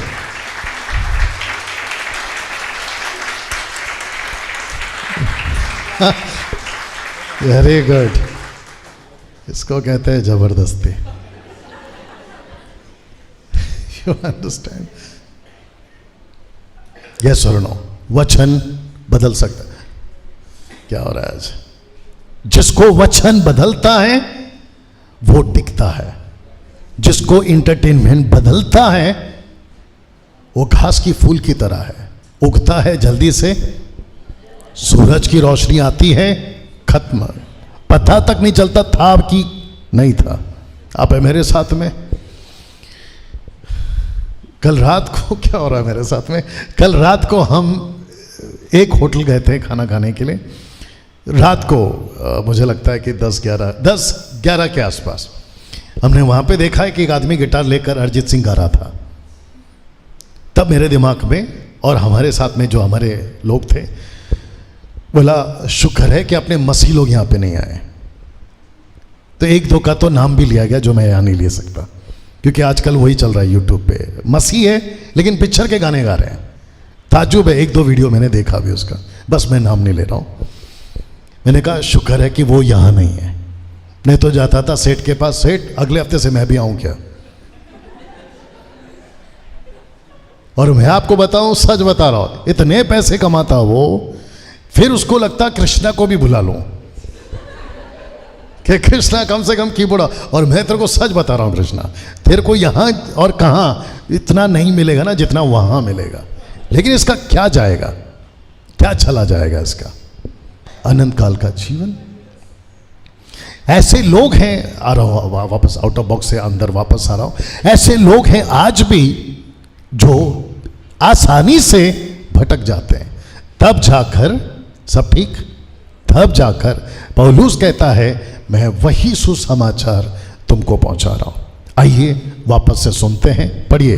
Very good. इसको कहते हैं जबरदस्ती। You understand? यस और नो? वचन बदल सकता है। क्या हो रहा है आज? जिसको वचन बदलता है वो टिकता है, जिसको इंटरटेनमेंट बदलता है वो घास की फूल की तरह है, उगता है जल्दी से, सूरज की रोशनी आती है, खत्म, पता तक नहीं चलता था कि नहीं था। आप है मेरे साथ में? कल रात को क्या हो रहा है मेरे साथ में? कल रात को हम एक होटल गए थे खाना खाने के लिए। रात को मुझे लगता है कि 10-11 के आसपास हमने वहाँ पे देखा है कि एक आदमी गिटार लेकर अरिजीत सिंह गा रहा था। तब मेरे दिमाग में और हमारे साथ में जो हमारे लोग थे, बोला शुक्र है कि अपने मसीह लोग यहाँ पे नहीं आए। तो एक दो का तो नाम भी लिया गया जो मैं यहाँ नहीं ले सकता, क्योंकि आजकल वही चल रहा है यूट्यूब पे, मसीह है लेकिन पिक्चर के गाने गा रहे हैं। ताजुब है, एक दो वीडियो मैंने देखा भी उसका, बस मैं नाम नहीं ले रहा हूँ। मैंने कहा शुक्र है कि वो यहाँ नहीं है, नहीं तो जाता था सेठ के पास, सेठ अगले हफ्ते से मैं भी आऊं क्या? और मैं आपको बताऊं, सच बता रहा हूं, इतने पैसे कमाता वो, फिर उसको लगता कृष्णा को भी बुला लूं कि कृष्णा कम से कम कीबोर्ड। और मैं तेरे को सच बता रहा हूं कृष्णा, तेरे को यहां और कहां इतना नहीं मिलेगा ना जितना वहां मिलेगा, लेकिन इसका क्या जाएगा, क्या चला जाएगा इसका अनंत काल का जीवन। ऐसे लोग हैं, आ रहा हूं वापस आउट ऑफ बॉक्स से अंदर वापस आ रहा हूं, ऐसे लोग हैं आज भी जो आसानी से भटक जाते हैं। तब जाकर सब ठीक, तब जाकर पौलुस कहता है मैं वही सुसमाचार तुमको पहुंचा रहा हूं। आइए वापस से सुनते हैं, पढ़िए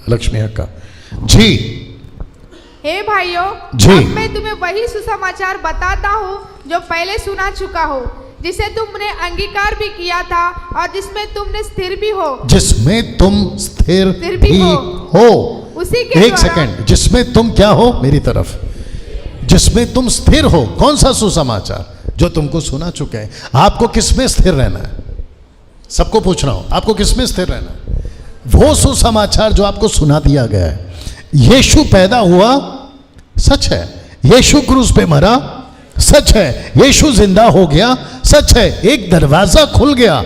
लक्ष्मी अक्का जी। हे भाइयों, जी। अब मैं तुम्हें वही सुसमाचार बताता हूँ जो पहले सुना चुका हो, जिसे तुमने अंगीकार भी किया था और जिसमें तुमने स्थिर भी हो। जिसमें तुम स्थिर भी हो। उसी के एक सेकंड, जिसमें तुम क्या हो? मेरी तरफ, जिसमें तुम स्थिर हो। कौन सा सुसमाचार? जो तुमको सुना चुके हैं। आपको किसमें स्थिर रहना है? सबको पूछ रहा हूं, आपको किसमें स्थिर रहना है? वो सुसमाचार जो आपको सुना दिया गया है। यीशु पैदा हुआ, सच है। यीशु क्रूस पे मरा, सच है। यीशु जिंदा हो गया, सच है। एक दरवाजा खुल गया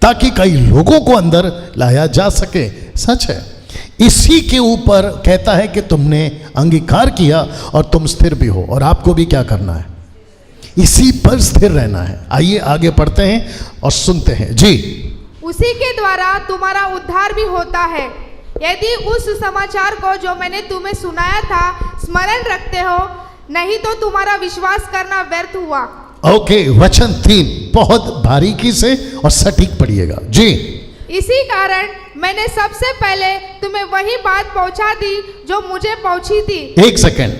ताकि कई लोगों को अंदर लाया जा सके, सच है। इसी के ऊपर कहता है कि तुमने अंगीकार किया और तुम स्थिर भी हो। और आपको भी क्या करना है? इसी पर स्थिर रहना है। आइए आगे पढ़ते हैं और सुनते हैं जी। उसी के द्वारा तुम्हारा उद्धार भी होता है, यदि उस समाचार को जो मैंने तुम्हें सुनाया था स्मरण रखते हो, नहीं तो तुम्हारा विश्वास करना व्यर्थ हुआ। ओके, वचन 3 बहुत बारीकी से और सटीक पढ़िएगा जी। इसी कारण मैंने सबसे पहले तुम्हें वही बात पहुंचा दी जो मुझे पहुंची थी। एक सेकंड,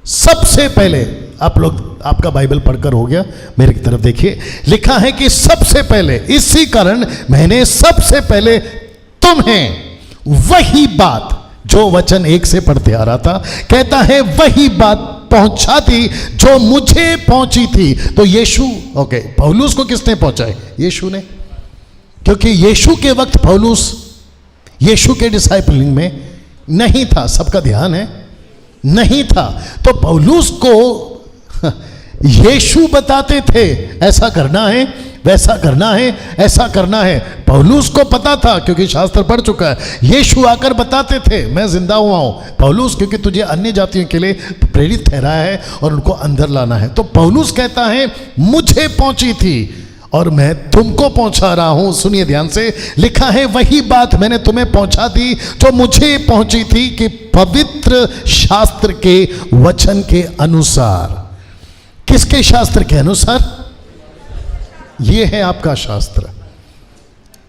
सबसे पहले आप लोग, आपका बाइबल पढ़कर हो गया, मेरे की तरफ देखिए। लिखा है कि सबसे पहले, इसी कारण मैंने सबसे पहले तुम्हें वही बात, जो वचन 1 से पढ़ते आ रहा था, कहता है वही बात पहुंचा दी जो मुझे पहुंची थी। तो यीशु, ओके, पौलुस को किसने पहुंचाए? यीशु ने, क्योंकि यीशु के वक्त पौलुस यीशु के डिसाइपलिंग में नहीं था। सबका ध्यान है, नहीं था। तो पौलुस को यीशु बताते थे ऐसा करना है, वैसा करना है, ऐसा करना है। पौलुस को पता था क्योंकि शास्त्र पढ़ चुका है। यीशु आकर बताते थे मैं जिंदा हुआ हूं। पौलुस, क्योंकि तुझे अन्य जातियों के लिए प्रेरित ठहराया है और उनको अंदर लाना है। तो पौलुस कहता है मुझे पहुंची थी और मैं तुमको पहुंचा रहा हूं। सुनिए ध्यान से, लिखा है वही बात मैंने तुम्हें पहुंचा दी जो मुझे पहुंची थी, कि पवित्र शास्त्र के वचन के अनुसार। किसके शास्त्र के अनुसार? ये है आपका शास्त्र।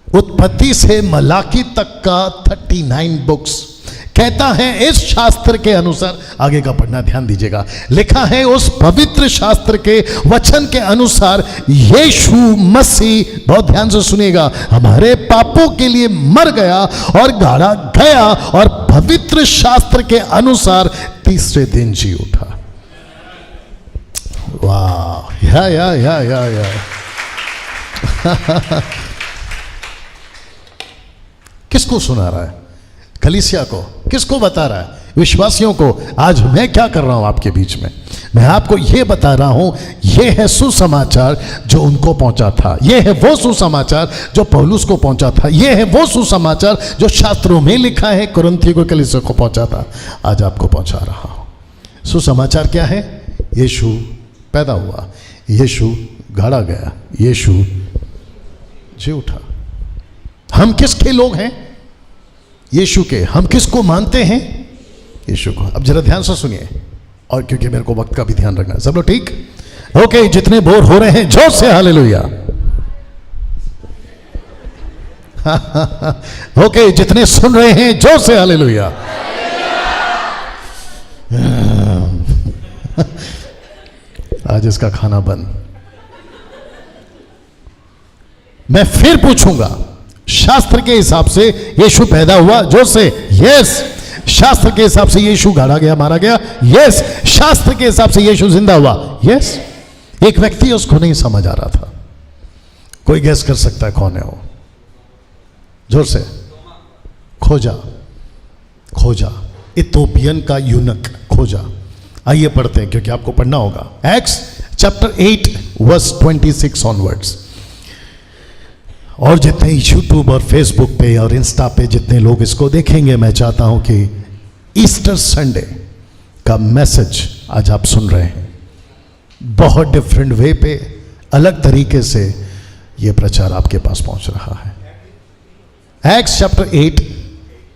उत्पत्ति से मलाकी तक का 39 बुक्स, कहता है इस शास्त्र के अनुसार, आगे का पढ़ना ध्यान दीजिएगा, लिखा है उस पवित्र शास्त्र के वचन के अनुसार यीशु मसीह, बहुत ध्यान से सुनिएगा, हमारे पापों के लिए मर गया और गाड़ा गया और पवित्र शास्त्र के अनुसार तीसरे दिन जी उठा। वाह, या किसको सुना रहा है? कलीसिया को। किसको बता रहा है? विश्वासियों को। आज मैं क्या कर रहा हूं आपके बीच में? मैं आपको यह बता रहा हूं, यह है सुसमाचार जो उनको पहुंचा था, यह है वो सुसमाचार जो पौलुस को पहुंचा था, यह है वो सुसमाचार जो शास्त्रों में लिखा है कुरिन्थियों को, कलीसिया को पहुंचा था, आज आपको पहुंचा रहा हूं। सुसमाचार क्या है? यीशु पैदा हुआ, यीशु गाड़ा गया, यीशु जी उठा। हम किसके लोग हैं? यीशु के। हम किसको मानते हैं? यीशु को। अब जरा ध्यान से सुनिए, और क्योंकि मेरे को वक्त का भी ध्यान रखना है। सब लोग ठीक? ओके, जितने बोर हो रहे हैं जोर से हालेलुया। ओके, जितने सुन रहे हैं जोर से हालेलुया। आज इसका खाना बंद। मैं फिर पूछूंगा, शास्त्र के हिसाब से यीशु पैदा हुआ? जोर से यस। शास्त्र के हिसाब से यीशु गाड़ा गया, मारा गया? यस। शास्त्र के हिसाब से यीशु जिंदा हुआ? यस। एक व्यक्ति उसको नहीं समझ आ रहा था। कोई गैस कर सकता है कौन है वो? जोर से। खोजा, खोजा, इथोपियन का यूनक खोजा। आइए पढ़ते हैं, क्योंकि आपको पढ़ना होगा। Acts chapter 8 verse 26 onwards. और जितने यूट्यूब और फेसबुक पे और इंस्टा पे जितने लोग इसको देखेंगे, मैं चाहता हूं कि ईस्टर संडे का मैसेज आज आप सुन रहे हैं, बहुत डिफरेंट वे पे, अलग तरीके से ये प्रचार आपके पास पहुंच रहा है। एक्ट्स चैप्टर 8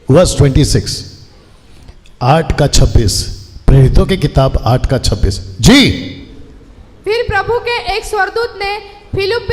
वर्स 26, 8 का 26, प्रेरितों की किताब 8 का 26 जी। फिर प्रभु के एक स्वर्गदूत ने फिलिप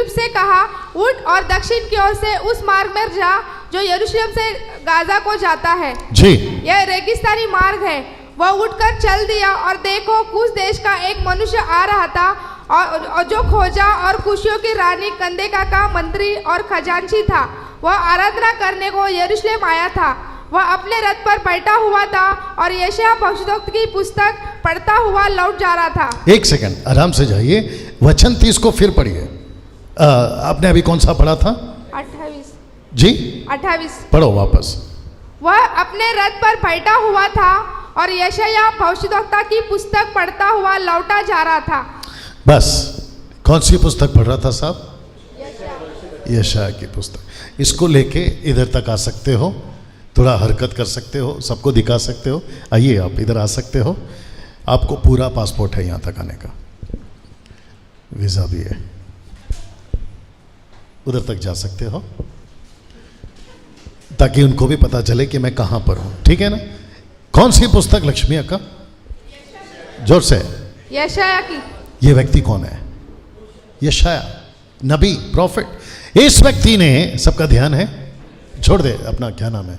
से कहा, उठ और दक्षिण की ओर से उस मार्ग में जा जो यरूशलेम से गाजा को जाता है जी। यह रेगिस्तानी मार्ग है। वह उठकर चल दिया और देखो, कुछ देश का एक मनुष्य आ रहा था और जो खोजा और खुशियों की रानी कंदेका का मंत्री और खजांची था। वह आराधना करने को यरूशलेम आया था। वह अपने रथ पर बैठा हुआ था और यशायाह भविष्यद्वक्ता की पुस्तक पढ़ता हुआ लौट जा रहा था। एक सेकंड, आराम से जाइए। वचन 30 को फिर पढ़िए। आपने अभी कौन सा पढ़ा था? 28 जी, 28 पढ़ो वापस। वह अपने रथ पर बैठा हुआ था और यशायाह भविष्यद्वक्ता की पुस्तक पढ़ता हुआ लौटा जा रहा था। बस, कौन सी पुस्तक पढ़ रहा था साहब? यशायाह की पुस्तक। इसको लेके इधर तक आ सकते हो, थोड़ा हरकत कर सकते हो, सबको दिखा सकते हो। आइए, आप इधर आ सकते हो। आपको पूरा पासपोर्ट है यहाँ तक आने का, वीज़ा भी है, उधर तक जा सकते हो, ताकि उनको भी पता चले कि मैं कहाँ पर हूँ। ठीक है ना? कौन सी पुस्तक लक्ष्मी अक्का? जोर से। यशायाह की। ये व्यक्ति कौन है? यशायाह नबी, प्रॉफिट। इस व्यक्ति ने, सबका ध्यान है, छोड़ दे अपना, क्या नाम है,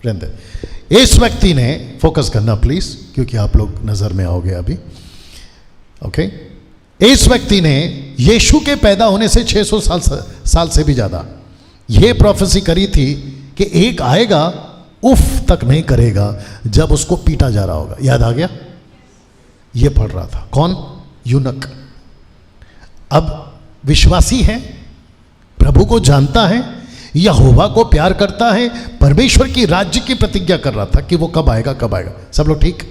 रहने दे। इस व्यक्ति ने, फोकस करना प्लीज, क्योंकि आप लोग नजर में आओगे अभी। ओके, इस व्यक्ति ने यीशु के पैदा होने से 600 साल से भी ज्यादा यह प्रोफेसी करी थी कि एक आएगा, उफ तक नहीं करेगा जब उसको पीटा जा रहा होगा। याद आ गया? ये पढ़ रहा था। कौन? यूनक। अब विश्वासी है, प्रभु को जानता है, यहोवा को प्यार करता है, परमेश्वर की राज्य की प्रतिज्ञा कर रहा था कि वो कब आएगा, कब आएगा। सब लोग ठीक?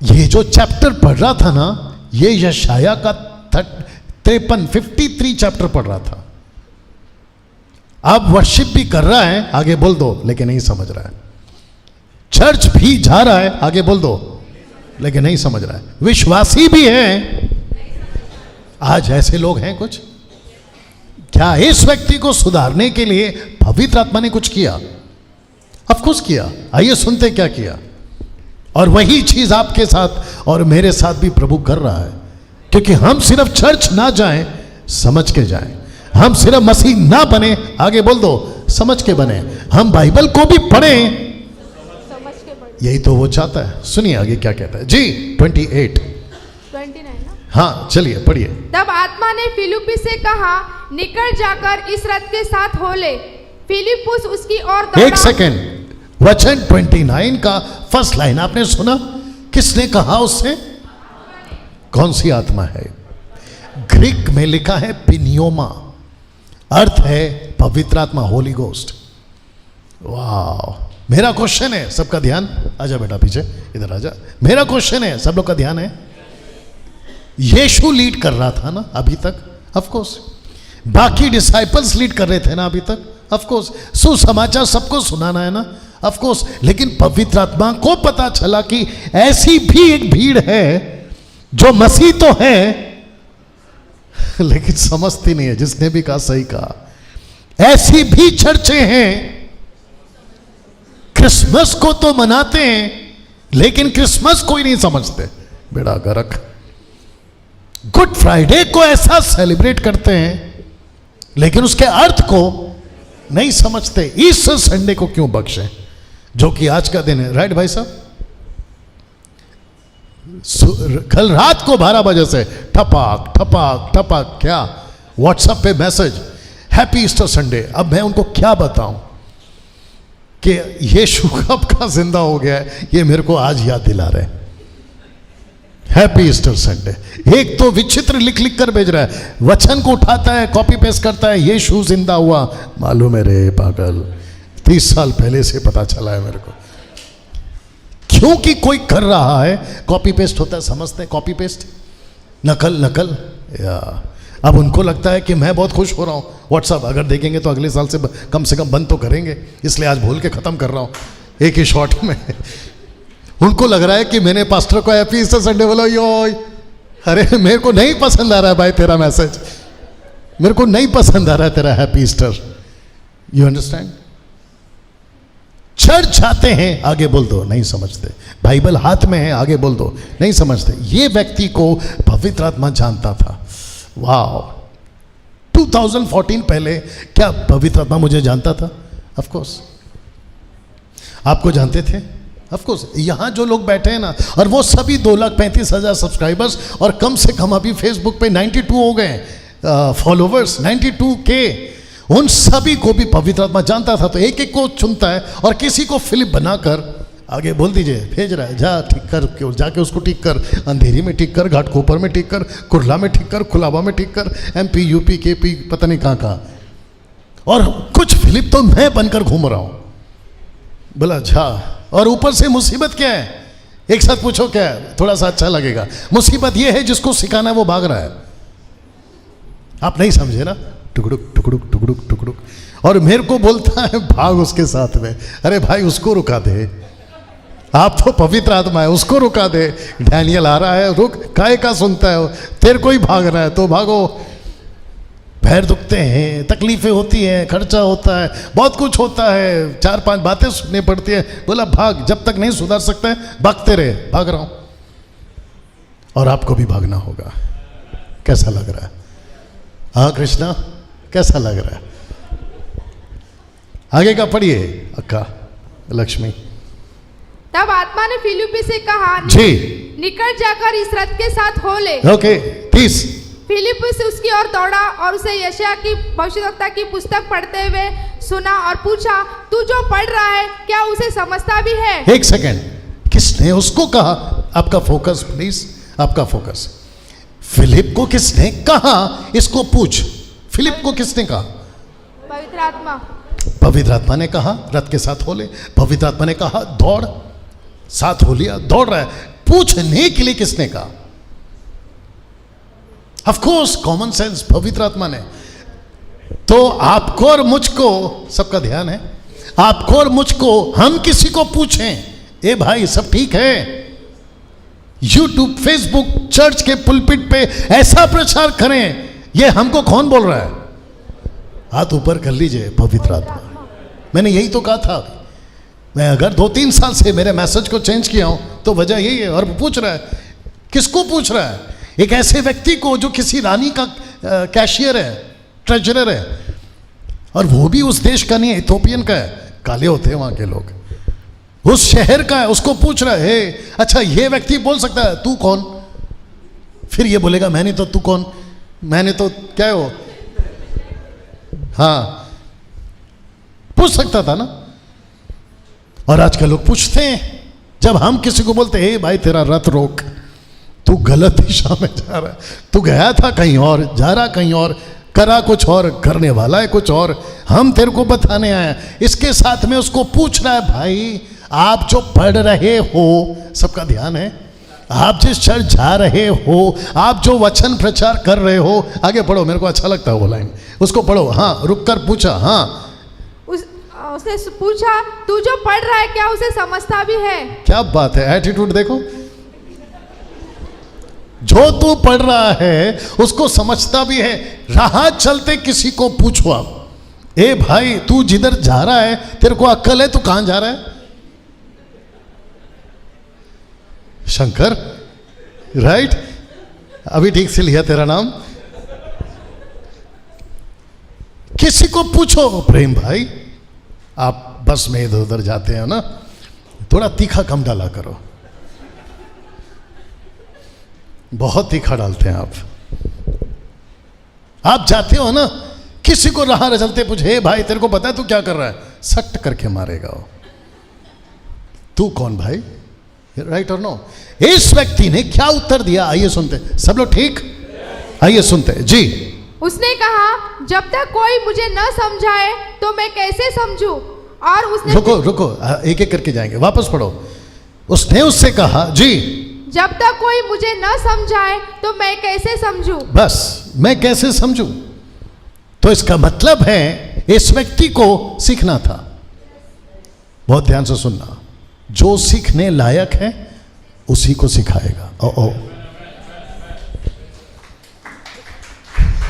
ये जो चैप्टर पढ़ रहा था ना, ये यशायाह का 53 चैप्टर पढ़ रहा था। अब वर्शिप भी कर रहा है, आगे बोल दो, लेकिन नहीं समझ रहा है। चर्च भी जा रहा है, आगे बोल दो, लेकिन नहीं समझ रहा है। विश्वासी भी है। आज ऐसे लोग हैं कुछ। क्या इस व्यक्ति को सुधारने के लिए पवित्र आत्मा ने कुछ किया? ऑफ कोर्स किया। आइए सुनते क्या किया। और वही चीज आपके साथ और मेरे साथ भी प्रभु कर रहा है, क्योंकि हम सिर्फ चर्च ना जाएं, समझ के जाएं। हम सिर्फ मसीह ना बने, आगे बोल दो, समझ के बने। हम बाइबल को भी पढ़ें, समझ के बढ़। यही तो वो चाहता है। सुनिए आगे क्या कहता है जी। 28। 29 ना। हाँ चलिए पढ़िए। तब आत्मा ने फिलिप्पुस से कहा, निकल जाकर इस रथ के साथ हो ले। फिलिप्पुस उसकी ओर दौड़ा। एक सेकेंड, वचन 29 का फर्स्ट लाइन आपने सुना? किसने कहा उससे? कौन सी आत्मा है? ग्रीक में लिखा है पिनियोमा, अर्थ है पवित्र आत्मा, होली गोस्ट। वाह। मेरा क्वेश्चन है, सबका ध्यान, आजा बेटा पीछे, इधर आजा। मेरा क्वेश्चन है, सब लोग का ध्यान है। यीशु लीड कर रहा था ना अभी तक, ऑफ कोर्स। बाकी डिसाइपल्स लीड कर रहे थे ना अभी तक, ऑफ कोर्स। सुसमाचार सबको सुनाना है ना, ऑफ कोर्स। लेकिन पवित्र आत्मा को पता चला कि ऐसी भी एक भीड़ है जो मसीह तो है लेकिन समझती नहीं है। जिसने भी कहा सही कहा। ऐसी भी चर्चें हैं, क्रिसमस को तो मनाते हैं लेकिन क्रिसमस को ही नहीं समझते। बेड़ा गर्क। गुड फ्राइडे को ऐसा सेलिब्रेट करते हैं लेकिन उसके अर्थ को नहीं समझते। ईस्टर संडे को क्यों बख्शे, जो कि आज का दिन है, राइट भाई साहब? कल रात को 12 बजे से ठपाक ठपाक ठपाक, क्या व्हाट्सएप पे मैसेज, हैप्पी ईस्टर संडे। अब मैं उनको क्या बताऊं कि यीशु कब का जिंदा हो गया है, ये मेरे को आज याद दिला रहे। Happy Easter Sunday. एक तो विचित्र लिख लिख कर भेज रहा है, वचन को उठाता है, कॉपी पेस्ट करता है, यीशु जिंदा हुआ। मालूम है रे पागल, 30 साल पहले से पता चला है मेरे को। क्योंकि कोई कर रहा है, कॉपी पेस्ट होता है, समझते हैं? कॉपी पेस्ट, नकल नकल। या अब उनको लगता है कि मैं बहुत खुश हो रहा हूँ। व्हाट्सअप अगर देखेंगे तो अगले साल से कम बंद तो करेंगे, इसलिए आज बोल के ख़त्म कर रहा हूँ एक ही शॉट में। उनको लग रहा है कि मैंने पास्टर को हैप्पी ईस्टर संडे बोला। यो अरे मेरे को नहीं पसंद आ रहा है भाई तेरा मैसेज, मेरे को नहीं पसंद आ रहा है तेरा happy Easter. You understand? Church जाते हैं, आगे बोल दो, नहीं समझते। बाइबल हाथ में है, आगे बोल दो, नहीं समझते। ये व्यक्ति को पवित्र आत्मा जानता था। वाह। 2014 पहले क्या पवित्र आत्मा मुझे जानता था? Of course. आपको जानते थे? Of course. यहां जो लोग बैठे हैं ना, और वो सभी 2,35,000 सब्सक्राइबर्स, और कम से कम अभी फेसबुक पे 92 हो गए फॉलोवर्स, 92K। उन सभी को भी पवित्र आत्मा जानता था। तो एक एक को चुनता है और किसी को फिलिप बनाकर, आगे बोल दीजिए, भेज रहा है, जा ठीक कर, जाके उसको ठीक कर, अंधेरी में ठीक कर, घाटकोपर में ठीक कर, कुर्ला में ठीक कर, खुलाबा में ठीक कर, MP UP KP पता नहीं कहाँ कहाँ। और कुछ फिलिप तो मैं बनकर घूम रहा हूँ। बोला झा। और ऊपर से मुसीबत क्या है, एक साथ पूछो क्या है, थोड़ा सा अच्छा लगेगा। मुसीबत ये है जिसको सिखाना है वो भाग रहा है। आप नहीं समझे ना? टुकड़ुक टुकड़ुक टुकड़ुक टुकड़ुक। और मेरे को बोलता है भाग उसके साथ में। अरे भाई उसको रुका दे, आप तो पवित्र आत्मा है, उसको रुका दे। डैनियल आ रहा है, रुक, काहे का सुनता है, तेरे को ही भागना है तो भागो। पैर दुखते हैं, तकलीफें होती हैं, खर्चा होता है, बहुत कुछ होता है, 4-5 बातें सुननी पड़ती है। बोला भाग, जब तक नहीं सुधर सकते भागते रहे। भाग रहा हूं और आपको भी भागना होगा। कैसा लग रहा है? हाँ कृष्णा, कैसा लग रहा है? आगे का पढ़िए अक्का लक्ष्मी। तब आत्मा ने फिलिप्पुस से कहा, जी, निकल जाकर इस रथ के साथ हो ले। ओके 30। फिलिप्पुस उसकी ओर दौड़ा और उसे यशायाह की भविष्यद्वक्ता की पुस्तक पढ़ते हुए सुना और पूछा, तू जो पढ़ रहा है क्या उसे समझता भी है? एक सेकेंड, किसने उसको कहा? आपका फोकस प्लीज, आपका फोकस। फिलिप को किसने कहा इसको पूछ? फिलिप को किसने कहा? पवित्र आत्मा। पवित्र आत्मा ने कहा रथ के साथ हो ले। पवित्र आत्मा ने कहा दौड़, साथ हो लिया, दौड़ रहा है। पूछने के लिए किसने कहा? ऑफ कोर्स कॉमन सेंस, पवित्र आत्मा ने। तो आपको और मुझको, सबका ध्यान है, आपको और मुझको, हम किसी को पूछें, ए भाई सब ठीक है, यूट्यूब फेसबुक चर्च के पुलपिट पे ऐसा प्रचार करें, ये हमको कौन बोल रहा है? हाथ ऊपर कर लीजिए, पवित्र आत्मा। मैंने यही तो कहा था। मैं अगर 2-3 साल से मेरे मैसेज को चेंज किया हूं तो वजह यही है। और पूछ रहा है, किसको पूछ रहा है? एक ऐसे व्यक्ति को जो किसी रानी का कैशियर है, ट्रेजरर है, और वो भी उस देश का नहीं है, इथोपियन का है, काले होते हैं वहां के लोग, उस शहर का है। उसको पूछ रहा है, अच्छा ये व्यक्ति बोल सकता है तू कौन? फिर ये बोलेगा मैंने तो, तू कौन? मैंने तो क्या हो, हाँ पूछ सकता था ना। और आजकल लोग पूछते हैं, जब हम किसी को बोलते हैं भाई तेरा रथ रोक, तू गलत दिशा में जा रहा है, तू गया था कहीं और, जा रहा कहीं और, करा कुछ और, करने वाला है कुछ और, हम तेरे को बताने आए हैं। इसके साथ में उसको पूछ रहा है, भाई आप जो पढ़ रहे हो, सबका ध्यान है, आप जिस चर्च जा रहे हो, आप जो वचन प्रचार कर रहे हो, आगे पढ़ो, मेरे को अच्छा लगता है वो लाइन, उसको पढ़ो। हाँ, रुक कर पूछा, हाँ उसने पूछा तू जो पढ़ रहा है क्या उसे समझता भी है? क्या बात है, एटीट्यूड देखो, जो तू पढ़ रहा है उसको समझता भी है। राह चलते किसी को पूछो आप, ए भाई तू जिधर जा रहा है तेरे को अक्ल है, तू कहां जा रहा है? शंकर, राइट? अभी ठीक से लिया तेरा नाम। किसी को पूछो, प्रेम भाई आप बस में इधर उधर जाते हैं ना, थोड़ा तीखा कम डाला करो, बहुत तीखा डालते हैं आप जाते हो ना, किसी को राह चलते पूछे, हे भाई तेरे को पता है तू क्या कर रहा है? सट करके मारेगा वो, तू कौन भाई? राइट और नो? इस व्यक्ति ने क्या उत्तर दिया, आइए सुनते। सब लोग ठीक? आइए सुनते जी। उसने कहा जब तक कोई मुझे न समझाए तो मैं कैसे समझूं? और उसने रुको एक एक करके जाएंगे, वापस पढ़ो। उसने उससे कहा जी, जब तक कोई मुझे न समझाए तो मैं कैसे समझूं? बस मैं कैसे समझूं? तो इसका मतलब है इस व्यक्ति को सीखना था। बहुत ध्यान से सुनना, जो सीखने लायक है उसी को सिखाएगा। ओ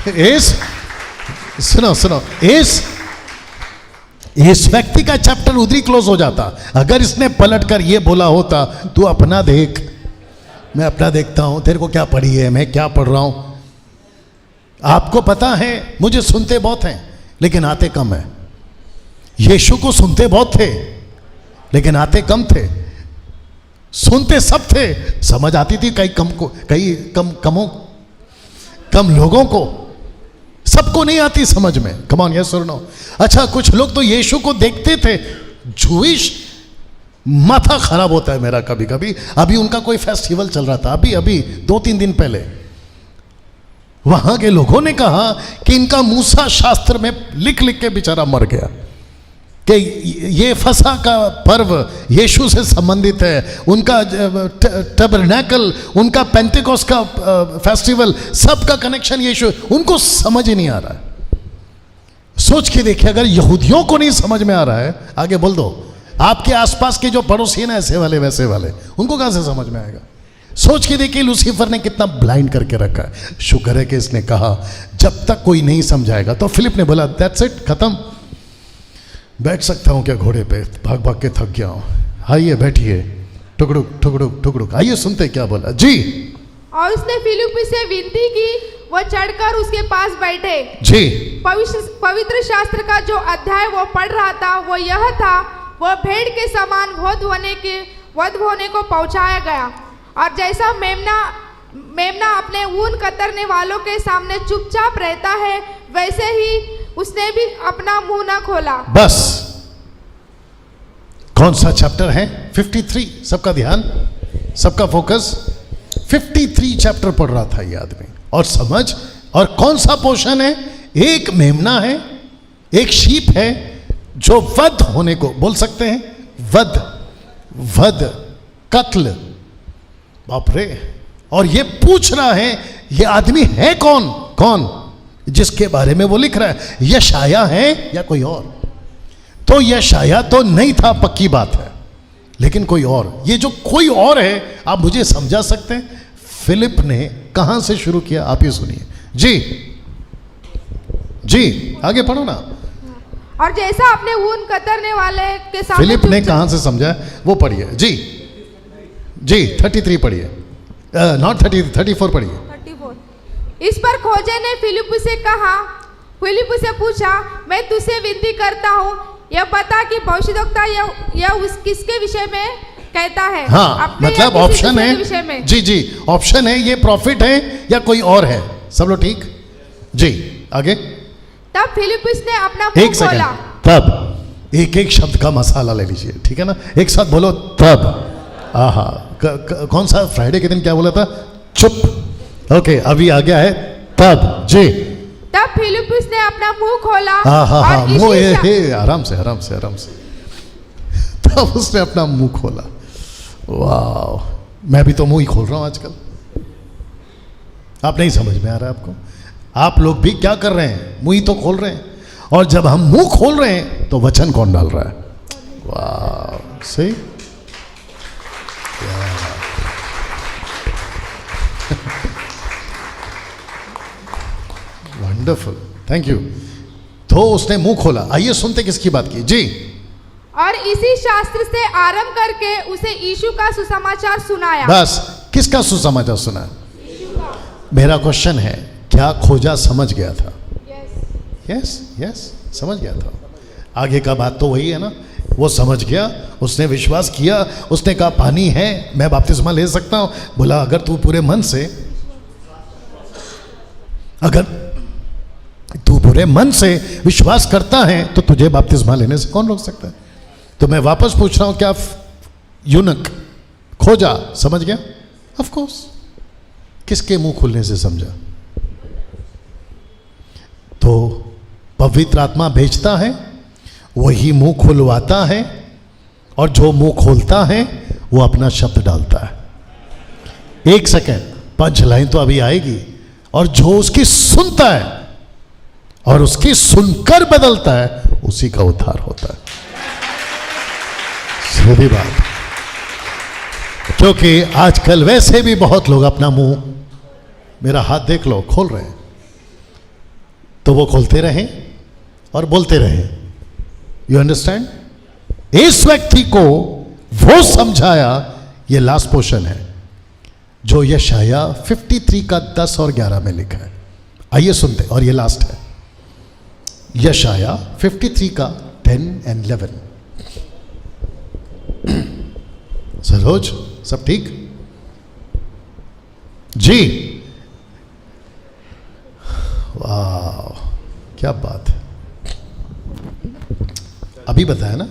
सुनो, इस व्यक्ति का चैप्टर उधरी क्लोज हो जाता अगर इसने पलटकर ये बोला होता, तू अपना देख, मैं अपना देखता हूं, तेरे को क्या पढ़ी है, मैं क्या पढ़ रहा हूं। आपको पता है मुझे सुनते बहुत हैं लेकिन आते कम है। यीशु को सुनते बहुत थे लेकिन आते कम थे। सुनते सब थे, समझ आती थी कम लोगों को, सबको नहीं आती समझ में। कम ऑन, यस और नो? अच्छा, कुछ लोग तो यीशु को देखते थे, जूइश, माथा खराब होता है मेरा कभी कभी। अभी उनका कोई फेस्टिवल चल रहा था, अभी 2-3 दिन पहले, वहां के लोगों ने कहा कि इनका मूसा शास्त्र में लिख लिख के बेचारा मर गया कि ये फसह का पर्व यीशु से संबंधित है, उनका टबरनेकल, उनका पेंटेकोस्ट का फेस्टिवल, सबका कनेक्शन यीशु। उनको समझ ही नहीं आ रहा है। सोच के देखिए, अगर यहूदियों को नहीं समझ में आ रहा है, आगे बोल दो, आपके आसपास के जो पड़ोसी हैं ना, ऐसे वाले वैसे वाले, उनको कहां से समझ में आएगा? सोच के देखिए लूसीफर ने कितना ब्लाइंड करके रखा है। शुक्र है कि इसने कहा जब तक कोई नहीं समझाएगा। तो फिलिप ने बोला दैट्स इट, खत्म, बैठ सकता हूं क्या घोड़े पे, भाग भाग के थक गया हूं, आइए बैठिए, टुकड़ुक टुकड़ुक टुकड़ुक, आइए सुनते क्या बोला जी। और उसने फिलिप से विनती की वो चढ़कर उसके पास बैठे जी। पवित्र शास्त्र का जो अध्याय वो पढ़ रहा था वो यह था, वह भेड़ के समान वध होने को पहुंचाया गया, और जैसा मेमना अपने ऊन कतरने वालों के सामने चुपचाप रहता है, वैसे ही उसने भी अपना मुंह न खोला। बस कौन सा चैप्टर है? 53। सबका ध्यान, सबका फोकस। 53 चैप्टर पढ़ रहा था ये आदमी, और समझ, और कौन सा पोर्शन है? एक मेमना है, एक शीप है जो वध होने को, बोल सकते हैं वध, कत्ल, बाप रे। और ये पूछ रहा है, ये आदमी है कौन जिसके बारे में वो लिख रहा है? यशाया है या कोई और? तो यशाया तो नहीं था, पक्की बात है, लेकिन कोई और। ये जो कोई और है, आप मुझे समझा सकते हैं फिलिप ने कहां से शुरू किया? आप ही सुनिए जी, आगे पढ़ो ना। और जैसा अपने ऊन कतरने वाले के सामने, फिलिप ने कहां से समझा वो पढ़िए जी। 33 पढ़िए, नॉट 30, 34 पढ़िए। 34। इस पर खोजे ने फिलिप से कहा, फिलिप से पूछा, मैं तुझसे विनती करता हूँ, यह बता कि भविष्यद्वक्ता यह किसके विषय में कहता है? हाँ, अपने या मतलब किसी ऑप्शन दूसरे है। के विषय में? जी जी, ऑप्शन है, ये प्रॉफिट है या कोई और है? सब लोग ठीक? जी, आगे। तब फिलिपुस ने अपना एक मुंह सेकंड, खोला। तब एक एक शब्द का मसाला ले लीजिए, ठीक है ना? एक साथ बोलो, तब। आहा, कौन सा फ्राइडे के दिन क्या बोला था? चुप। ओके, अभी आ गया है तब। जी, तब फिलिपुस ने अपना मुंह खोला हाँ हाँ हाँ, और मुंह इसी सा- हे, आराम से आराम से आराम से। तब उसने अपना मुंह खोला। वाह, मैं भी तो मुंह ही खोल रहा हूं आजकल। आप नहीं समझ में आ रहा है आपको? आप लोग भी क्या कर रहे हैं? मुंह ही तो खोल रहे हैं। और जब हम मुंह खोल रहे हैं तो वचन कौन डाल रहा है? वाह, सही। Wonderful, thank you. तो उसने मुंह खोला। आइए सुनते किसकी बात की। जी, और इसी शास्त्र से आरंभ करके उसे यीशु का सुसमाचार सुनाया। बस किसका सुसमाचार सुना? मेरा क्वेश्चन है, क्या खोजा समझ गया था? यस यस, समझ गया था। आगे का बात तो वही है ना, वो समझ गया, उसने विश्वास किया, उसने कहा पानी है, मैं बपतिस्मा ले सकता हूं। बोला अगर तू पूरे मन से, अगर तू पूरे मन से विश्वास करता है तो तुझे बपतिस्मा लेने से कौन रोक सकता है? तो मैं वापस पूछ रहा हूं, क्या यूनक खोजा समझ गया? Of course. किसके मुंह खुलने से समझा? तो पवित्र आत्मा भेजता है, वही मुंह खुलवाता है, और जो मुंह खोलता है वो अपना शब्द डालता है। एक सेकेंड, पंच लाइन तो अभी आएगी। और जो उसकी सुनता है और उसकी सुनकर बदलता है, उसी का उद्धार होता है। सीधी बात। क्योंकि आजकल वैसे भी बहुत लोग अपना मुंह, मेरा हाथ देख लो, खोल रहे हैं, तो वो खोलते रहें और बोलते रहें। You understand? इस व्यक्ति को वो समझाया, ये लास्ट पोर्शन है जो यशाया 53 का 10 और 11 में लिखा है। आइए सुनते, और ये लास्ट है, यशाया 53 का 10 एंड 11। सरोज, सब ठीक? जी, वाह, क्या बात है। अभी बताया ना?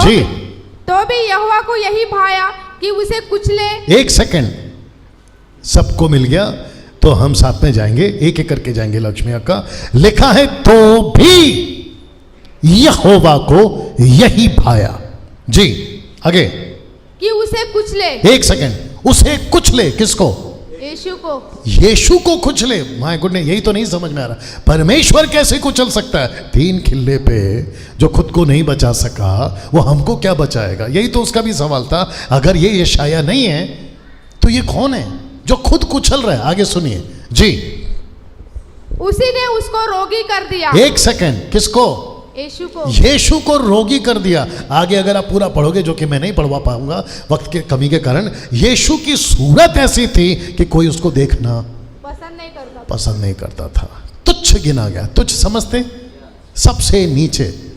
जी, तो भी यहोवा को यही भाया कि उसे कुचले। एक सेकंड, सबको मिल गया तो हम साथ में जाएंगे, एक एक करके जाएंगे। लक्ष्मी अक्का, लिखा है तो भी यहोवा को यही भाया। जी, आगे। कि उसे कुचले। एक सेकंड, उसे कुचले, किसको? यीशु को। यीशु को कुचले। माय गुड ने, यही तो नहीं समझ में आ रहा। परमेश्वर कैसे कुचल सकता है? तीन खिल्ले पे जो खुद को नहीं बचा सका, वो हमको क्या बचाएगा? यही तो उसका भी सवाल था। अगर ये यशाया नहीं है तो ये कौन है जो खुद कुचल रहा है? आगे सुनिए। जी, उसी ने उसको रोगी कर दिया। एक सेकंड, किसको? यीशु को। यीशु को रोगी कर दिया। आगे अगर आप पूरा पढ़ोगे, जो कि मैं नहीं पढ़वा पाऊंगा वक्त के कमी के कारण, यीशु की सूरत ऐसी थी कि कोई उसको देखना पसंद नहीं करता था। तुच्छ गिना गया। तुच्छ समझते? सबसे नीचे।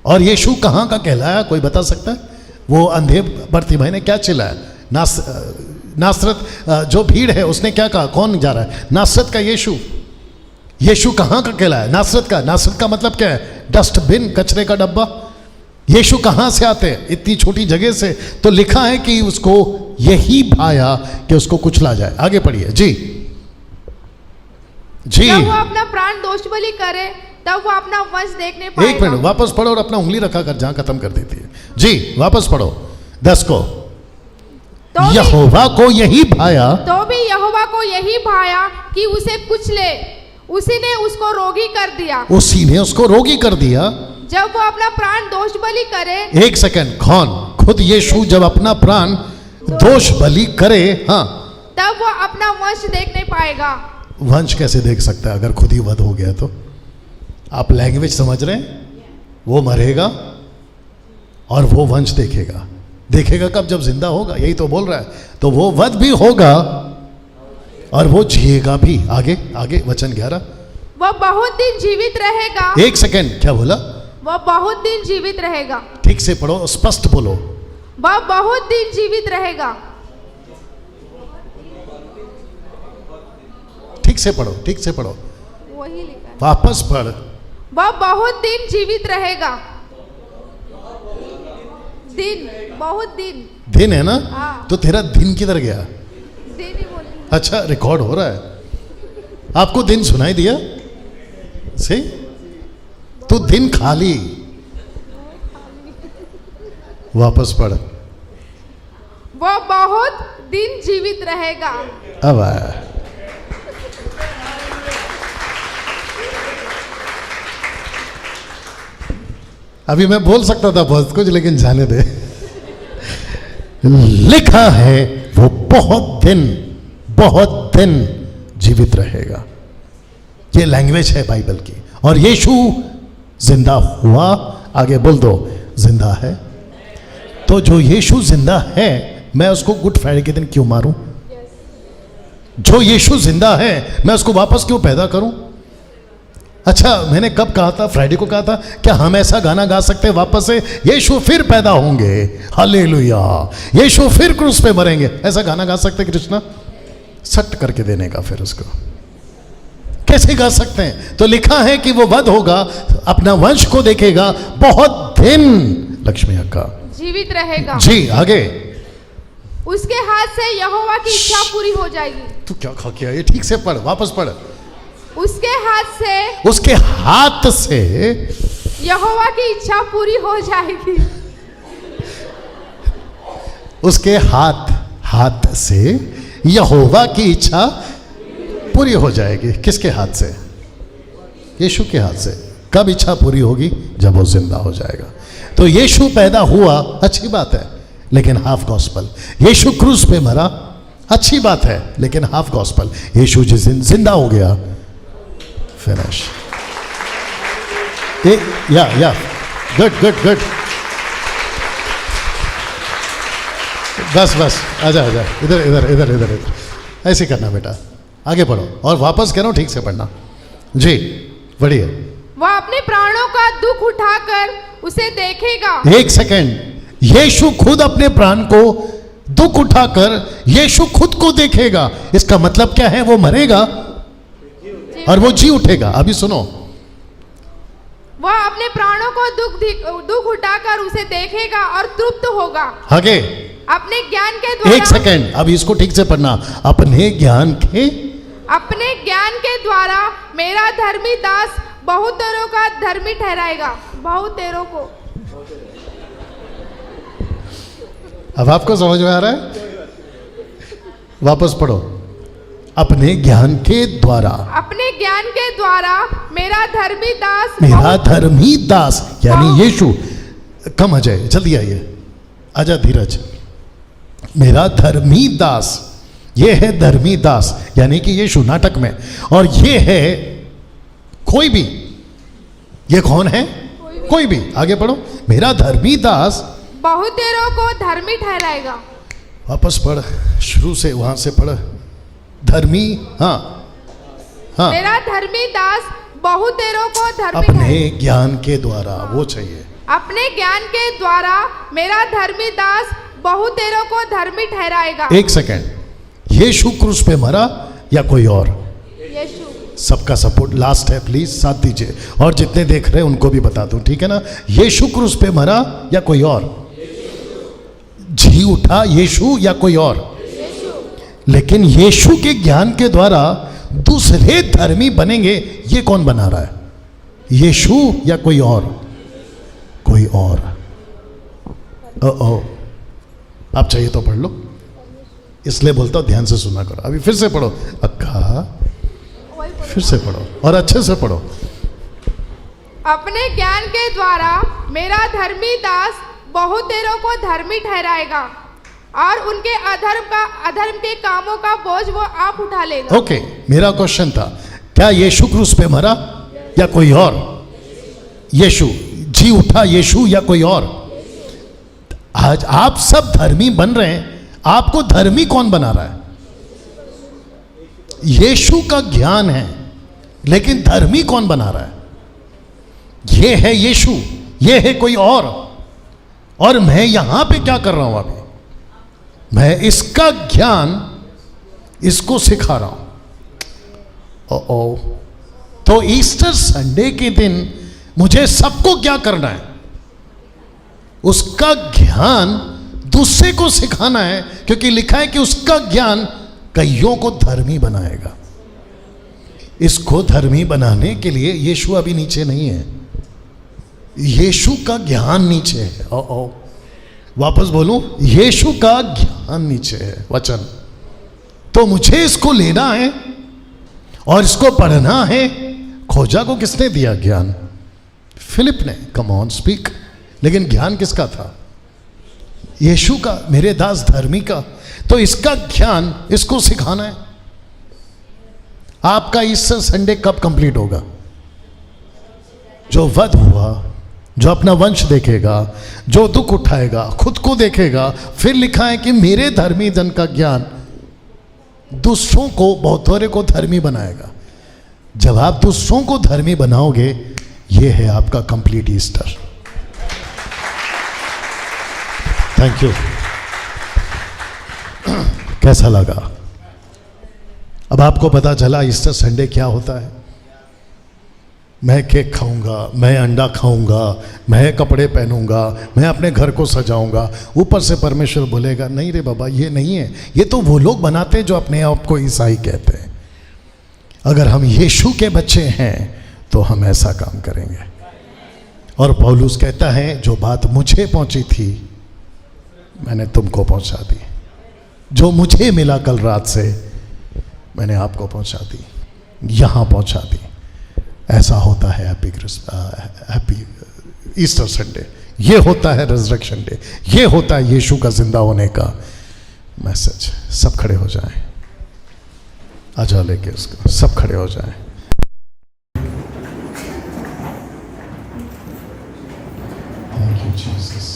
और यीशु कहाँ का कहलाया, कोई बता सकता है? वो अंधे बर्तिमाई ने क्या चिल्लाया? नासरत, जो भीड़ है उसने क्या कहा? कौन जा रहा है? नासरत का यीशु। यीशु कहाँ का कहलाया? नासरत का। नासरत का मतलब क्या है? डस्टबिन, कचरे का डब्बा। यीशु कहाँ से आते हैं? इतनी छोटी जगह से। तो लिखा है कि उसको यही भाया कि उसको कुचला जाए। आगे पढ़िए। जी जी, जब वो अपना प्राण दोष बलि करे, तब वो अपना वंश देखने पाएगा। एक मिनट, वापस पढ़ो और अपना उंगली रखा कर जहां खत्म कर देती है। जी, वापस पढ़ो 10 को। यहोवा को यही भाया, तो भी यहोवा को यही भाया कि उसे कुचले। उसी ने उसको रोगी कर दिया। उसी ने उसको रोगी कर दिया। जब वो अपना प्राण दोष बलि करे। एक सेकंड, कौन? खुद यीशु जब अपना प्राण दोष बलि करे, हाँ, तब वो अपना वंश देख नहीं पाएगा। वंश कैसे देख सकता है अगर खुद ही वध हो गया तो? आप लैंग्वेज समझ रहे हैं? वो मरेगा और वो वंश देखेगा। देखेगा कब? जब जिंदा होगा। यही तो बोल रहा है। तो वो वध भी होगा और वो जिएगा भी। आगे आगे वचन 11। वह बहुत दिन जीवित रहेगा। एक सेकेंड, क्या बोला? वह बहुत दिन जीवित रहेगा। ठीक से पढ़ो, स्पष्ट बोलो। वह बहुत दिन जीवित रहेगा। ठीक से पढ़ो, ठीक से पढ़ो, वही लिखा है। वापस पढ़। वह बहुत दिन जीवित रहेगा। दिन, बहुत दिन। दिन है ना? हाँ। तो तेरा दिन किधर गया? दिन ही बोली। अच्छा, रिकॉर्ड हो रहा है। आपको दिन सुनाई दिया? सही? तो दिन खाली। वापस पढ़। वह बहुत दिन जीवित रहेगा। अब आया। अभी मैं बोल सकता था बहुत कुछ, लेकिन जाने दे। लिखा है वो बहुत दिन जीवित रहेगा। ये लैंग्वेज है बाइबल की। और यीशु जिंदा हुआ। आगे बोल दो, जिंदा है। तो जो यीशु जिंदा है, मैं उसको गुड फ्राइडे के दिन क्यों मारूं? जो यीशु जिंदा है, मैं उसको वापस क्यों पैदा करूं? अच्छा, मैंने कब कहा था? फ्राइडे को कहा था। क्या हम ऐसा गाना गा सकते हैं वापस से? यीशु फिर पैदा होंगे, हालेलुया, यीशु फिर क्रूस पे मरेंगे, ऐसा गाना गा सकते हैं कृष्णा? सट करके देने का फिर उसको कैसे गा सकते हैं? तो लिखा है कि वो वध होगा, अपना वंश को देखेगा, बहुत दिन लक्ष्मी अक्का जीवित रहेगा। जी। आगे। उसके हाथ से यहोवा की इच्छा पूरी हो जाएगी। तू क्या खा के आई? ठीक से पढ़, वापस पढ़। उसके हाथ से, उसके हाथ से यहोवा की इच्छा पूरी हो जाएगी। उसके हाथ से यहोवा की इच्छा पूरी हो जाएगी। किसके हाथ से? यीशु के हाथ से। कब इच्छा पूरी होगी? जब वो जिंदा हो जाएगा। तो यीशु पैदा हुआ, अच्छी बात है, लेकिन हाफ गॉस्पल। यीशु क्रूस पे मरा, अच्छी बात है, लेकिन हाफ गॉस्पल। यीशु जिस दिन जिंदा हो गया, फिनिश। या गुड। बस आजा इधर ऐसे करना बेटा। आगे पढ़ो और वापस करो, ठीक से पढ़ना जी। बढ़िए। वह अपने प्राणों का दुख उठाकर उसे देखेगा। एक सेकेंड, यीशु खुद अपने प्राण को दुख उठाकर यीशु खुद को देखेगा। इसका मतलब क्या है? वो मरेगा और वो जी उठेगा। अभी सुनो, वह अपने प्राणों को दुख उठाकर उसे देखेगा और तृप्त होगा। आगे। अपने ज्ञान के द्वारा। एक सेकेंड, अब इसको ठीक से पढ़ना। अपने ज्ञान के द्वारा मेरा धर्मी दास बहुतेरों का धर्मी ठहराएगा। बहुतेरों को। अब आपको समझ में आ रहा है? वापस पढ़ो। अपने ज्ञान के द्वारा मेरा धर्मी दास यानी यीशु। कम आ जाए, जल्दी आइए, आजा धीरज। मेरा धर्मी दास, ये है धर्मी दास यानी कि यीशु नाटक में, और ये है कोई भी। ये कौन है? कोई भी। आगे पढ़ो। मेरा धर्मी दास बहुतेरों को धर्मी ठहराएगा। वापस पढ़, शुरू से वहां से पढ़। धर्मी, हाँ। मेरा धर्मी दास बहुतेरों को धर्मी अपने ज्ञान के द्वारा, वो चाहिए। अपने ज्ञान के द्वारा मेरा धर्मी दास बहुतेरों को धर्मी ठहराएगा। एक सेकेंड, यीशु क्रूस पे मरा या कोई और? यीशु। सबका सपोर्ट लास्ट है, प्लीज साथ दीजिए। और जितने देख रहे हैं उनको भी बता दूं, ठीक है ना? यीशु क्रूस पे मरा या कोई और? जी उठा यीशु या कोई और? लेकिन यीशु के ज्ञान के द्वारा दूसरे धर्मी बनेंगे, ये कौन बना रहा है? यीशु या कोई और? कोई और। आप चाहिए तो पढ़ लो, इसलिए बोलता हूं ध्यान से सुना करो। अभी फिर से पढ़ो अक्का, फिर से पढ़ो और अच्छे से पढ़ो। अपने ज्ञान के द्वारा मेरा धर्मी दास बहुतेरों को धर्मी ठहराएगा और उनके अधर्म के कामों का बोझ वो आप उठा लेगा। ओके, मेरा क्वेश्चन था, क्या यीशु क्रूस पे मरा या कोई और? यीशु जी उठा, यीशु या कोई और? आज आप सब धर्मी बन रहे हैं, आपको धर्मी कौन बना रहा है? यीशु का ज्ञान है, लेकिन धर्मी कौन बना रहा है? ये है यीशु, ये है कोई और मैं यहां पे क्या कर रहा हूं? अभी मैं इसका ज्ञान इसको सिखा रहा हूं। ओ तो ईस्टर संडे के दिन मुझे सबको क्या करना है? उसका ज्ञान दूसरे को सिखाना है, क्योंकि लिखा है कि उसका ज्ञान कईयों को धर्मी बनाएगा। इसको धर्मी बनाने के लिए यीशु अभी नीचे नहीं है, यीशु का ज्ञान नीचे है। ओ वापस बोलूं, यीशु का ज्ञान नीचे है, वचन। तो मुझे इसको लेना है और इसको पढ़ना है। खोजा को किसने दिया ज्ञान? फिलिप ने। Come on speak. लेकिन ज्ञान किसका था? यीशु का, मेरे दास धर्मी का। तो इसका ज्ञान इसको सिखाना है। आपका ईस्टर संडे कब कंप्लीट होगा? जो वध हुआ, जो अपना वंश देखेगा, जो दुख उठाएगा, खुद को देखेगा। फिर लिखा है कि मेरे धर्मी जन का ज्ञान दूसरों को, बहुतोरे को धर्मी बनाएगा। जब आप दूसरों को धर्मी बनाओगे, यह है आपका कंप्लीट ईस्टर। Thank you. कैसा लगा? अब आपको पता चला ईस्टर संडे क्या होता है। मैं केक खाऊंगा, मैं अंडा खाऊंगा, मैं कपड़े पहनूंगा, मैं अपने घर को सजाऊंगा। ऊपर से परमेश्वर बोलेगा, नहीं रे बाबा, ये नहीं है। ये तो वो लोग बनाते हैं जो अपने आप को ईसाई कहते हैं। अगर हम यीशु के बच्चे हैं तो हम ऐसा काम करेंगे। और पौलुस कहता है, जो बात मुझे पहुंची थी मैंने तुमको पहुंचा दी। जो मुझे मिला कल रात से मैंने आपको पहुंचा दी, यहां पहुंचा दी। ऐसा होता है हैप्पी ईस्टर संडे। ये होता है रिजरेक्शन डे। ये होता है यीशु का जिंदा होने का मैसेज। सब खड़े हो जाएं, आ जाओ लेके उसको। सब खड़े हो जाएं। Thank you Jesus.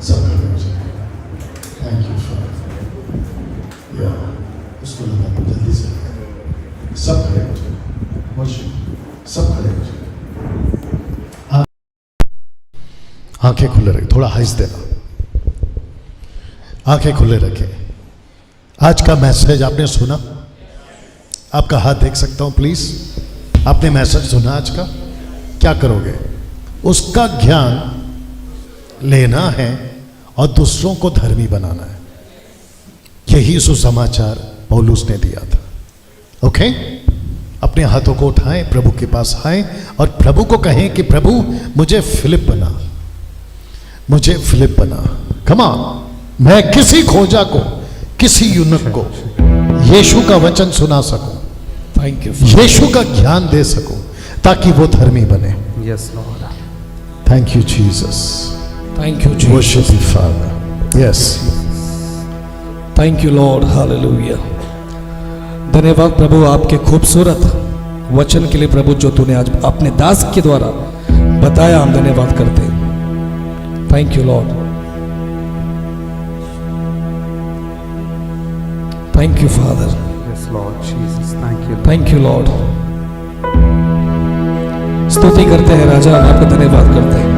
सब खड़े हो जाएं। Thank you father. या उसको लगा दो जल्दी से। सब खड़े हो जाएं। वर्शिप। सब खड़े हो जाएं। आंखें खुले रखें। थोड़ा हंस देना। आंखें खुले रखें। आज का मैसेज आपने सुना? आपका हाथ देख सकता हूं प्लीज? आपने मैसेज सुना आज का? क्या करोगे? उसका ज्ञान लेना है और दूसरों को धर्मी बनाना है। यही सुसमाचार पौलुस ने दिया था। ओके? अपने हाथों को उठाएं, प्रभु के पास आए और प्रभु को कहें कि प्रभु मुझे फिलिप बना, मुझे फिलिप बना। Come on. मैं किसी खोजा को, किसी यूनुक को यीशु का वचन सुना सकूं, थैंक यू, यीशु का ज्ञान दे सकूं, ताकि वो धर्मी बने। Yes Lord, thank you Jesus. Thank you worship Jesus, you father. Yes, thank you Lord, hallelujah. धन्यवाद प्रभु आपके खूबसूरत वचन के लिए प्रभु, जो तूने आज अपने दास के द्वारा बताया, हम धन्यवाद करते हैं। Thank you Lord, thank you father, Yes, Lord Jesus. Thank you. Thank you Lord. स्तुति करते हैं राजा, हम आपका धन्यवाद करते हैं,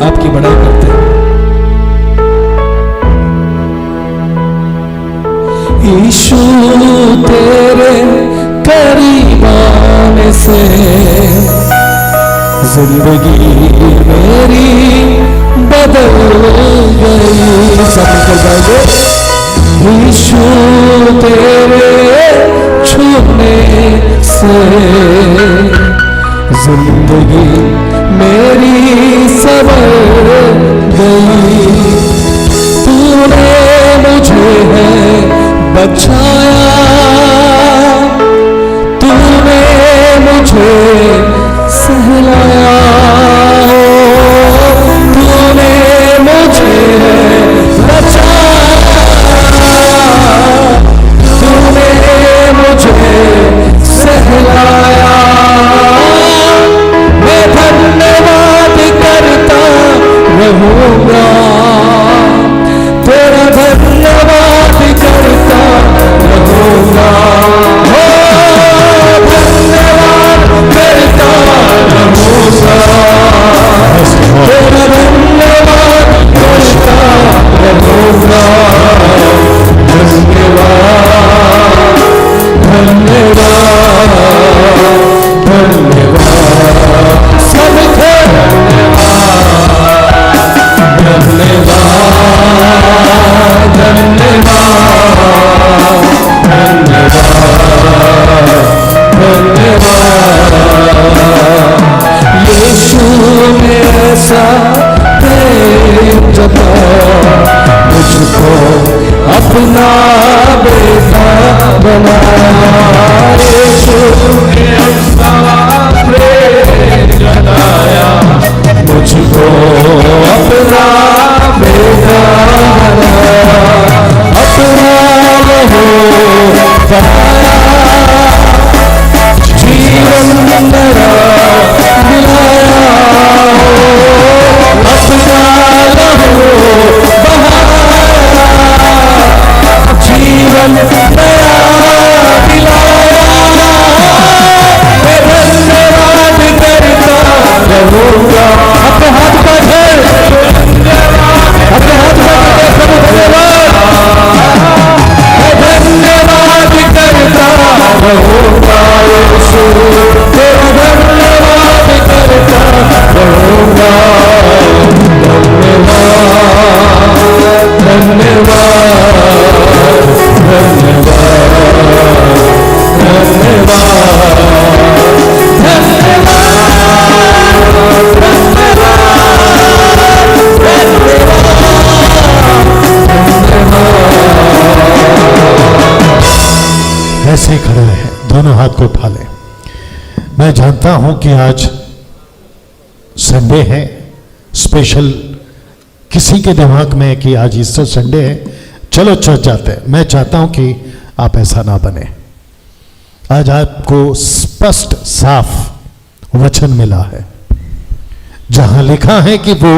आपकी बड़ाई करते हैं। यीशु तेरे करीब आने से जिंदगी मेरी बदल गई। सब मिलकर गाएंगे। यीशु तेरे छूने से जिंदगी मेरी संवर गई। तूने मुझे बचाया, तूने मुझे सहलाया, तूने मुझे बचाया, तूने मुझे सहलाया। मैं धन्यवाद ऐसा प्रेम जताया, मुझको अपना बेटा बनाया। यीशु ने ऐसा प्रेम जताया, मुझको अपना बेटा बनाया। अपना लहू बहाया, जीवन नया दिलाया। अपना लहू बहाया, जीवन नया दिलाया। मैं धन्यवाद करता रहूंगा। अपने हाथ बढ़े, अपने हाथ बढ़े प्रभु धन्यवाद। मैं धन्यवाद करता रहूंगा यीशु, तेरा धन्यवाद करता रहूंगा। धन्यवाद धन्यवाद ऐसे ही खड़े हैं, दोनों हाथ को उठा लें। मैं जानता हूं कि आज संडे है, स्पेशल किसी के दिमाग में कि आज ईस्टर संडे है, चलो चर्च जाते हैं। मैं चाहता हूं कि आप ऐसा ना बने। आज आपको स्पष्ट साफ वचन मिला है, जहां लिखा है कि वो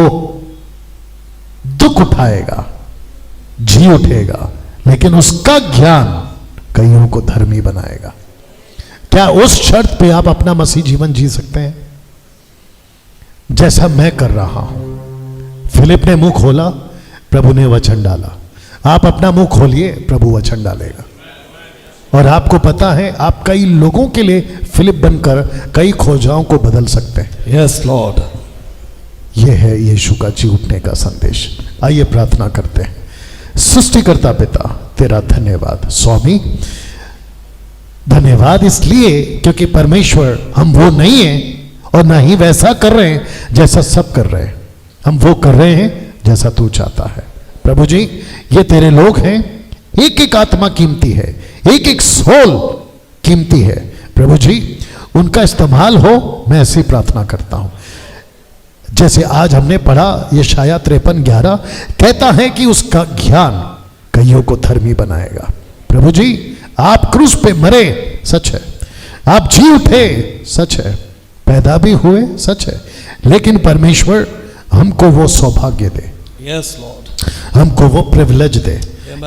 दुख उठाएगा, जी उठेगा, लेकिन उसका ज्ञान कईयों को धर्मी बनाएगा। क्या उस शर्त पे आप अपना मसीह जीवन जी सकते हैं जैसा मैं कर रहा हूं? फिलिप ने मुंह खोला, प्रभु ने वचन डाला। आप अपना मुंह खोलिए, प्रभु वचन डालेगा। और आपको पता है, आप कई लोगों के लिए फिलिप बनकर कई खोजाओं को बदल सकते हैं। Yes Lord. यह है यीशु का जी उठने का संदेश। आइए प्रार्थना करते हैं। सृष्टिकर्ता पिता, तेरा धन्यवाद स्वामी। धन्यवाद इसलिए क्योंकि परमेश्वर हम वो नहीं हैं और ना ही वैसा कर रहे हैं जैसा सब कर रहे हैं। हम वो कर रहे हैं जैसा तू चाहता है। प्रभु जी, ये तेरे लोग हैं, एक एक आत्मा कीमती है, एक एक सोल कीमती है। प्रभु जी, उनका इस्तेमाल हो, मैं ऐसी प्रार्थना करता हूं। जैसे आज हमने पढ़ा, यशाया 53:11 कहता है कि उसका ज्ञान कईयों को धर्मी बनाएगा। प्रभु जी, आप क्रूस पे मरे, सच है। आप जी उठे, सच है। पैदा भी हुए, सच है। लेकिन परमेश्वर हमको वो सौभाग्य दे, यस लॉर्ड, हमको वो प्रिविलेज दे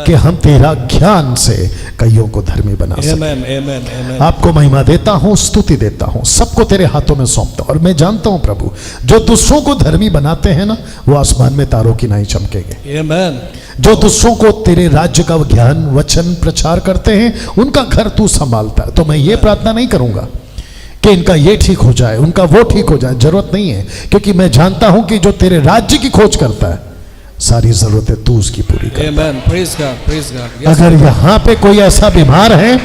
कि हम तेरा ज्ञान से कईयों को धर्मी बना सकें। आमेन आमेन आमेन। आपको महिमा देता हूं, स्तुति देता हूं, सबको तेरे हाथों में सौंपता हूं। और मैं जानता हूं प्रभु, जो दूसरों को धर्मी बनाते हैं ना, वो आसमान में तारों की नाई चमकेंगे। आमेन। जो दूसरों को तेरे राज्य का ज्ञान वचन प्रचार करते हैं, उनका घर तू संभालता है। तो मैं ये प्रार्थना नहीं करूंगा कि इनका ये ठीक हो जाए, उनका वो ठीक हो जाए, जरूरत नहीं है। क्योंकि मैं जानता हूं कि जो तेरे राज्य की खोज करता है, सारी जरूरतें तू उसकी पूरी कर। Amen. Praise God, praise God. अगर यहां पे कोई ऐसा बीमार है,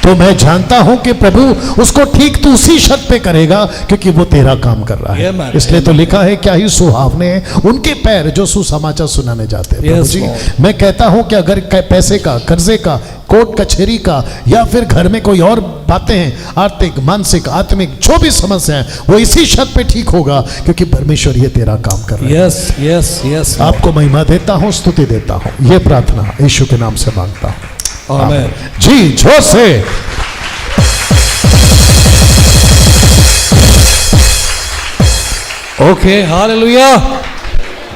तो मैं जानता हूं कि प्रभु उसको ठीक तू उसी शर्त पे करेगा, क्योंकि वो तेरा काम कर रहा है। इसलिए तो लिखा है, क्या ही सुहावने हैं उनके पैर जो सुसमाचार सुनाने जाते हैं। प्रभु जी, मैं कहता हूं कि अगर पैसे का, कर्जे का, कोर्ट कचहरी का, या फिर घर में कोई और बातें हैं, आर्थिक, मानसिक, आत्मिक, जो भी समस्या है, वो इसी शर्त पे ठीक होगा, क्योंकि परमेश्वर ये तेरा काम कर रहा है। Yes yes yes. आपको महिमा देता हूं, स्तुति देता हूं। ये प्रार्थना यीशु के नाम से मांगता हूं। आमेन। जी, जोर से। Okay, hallelujah.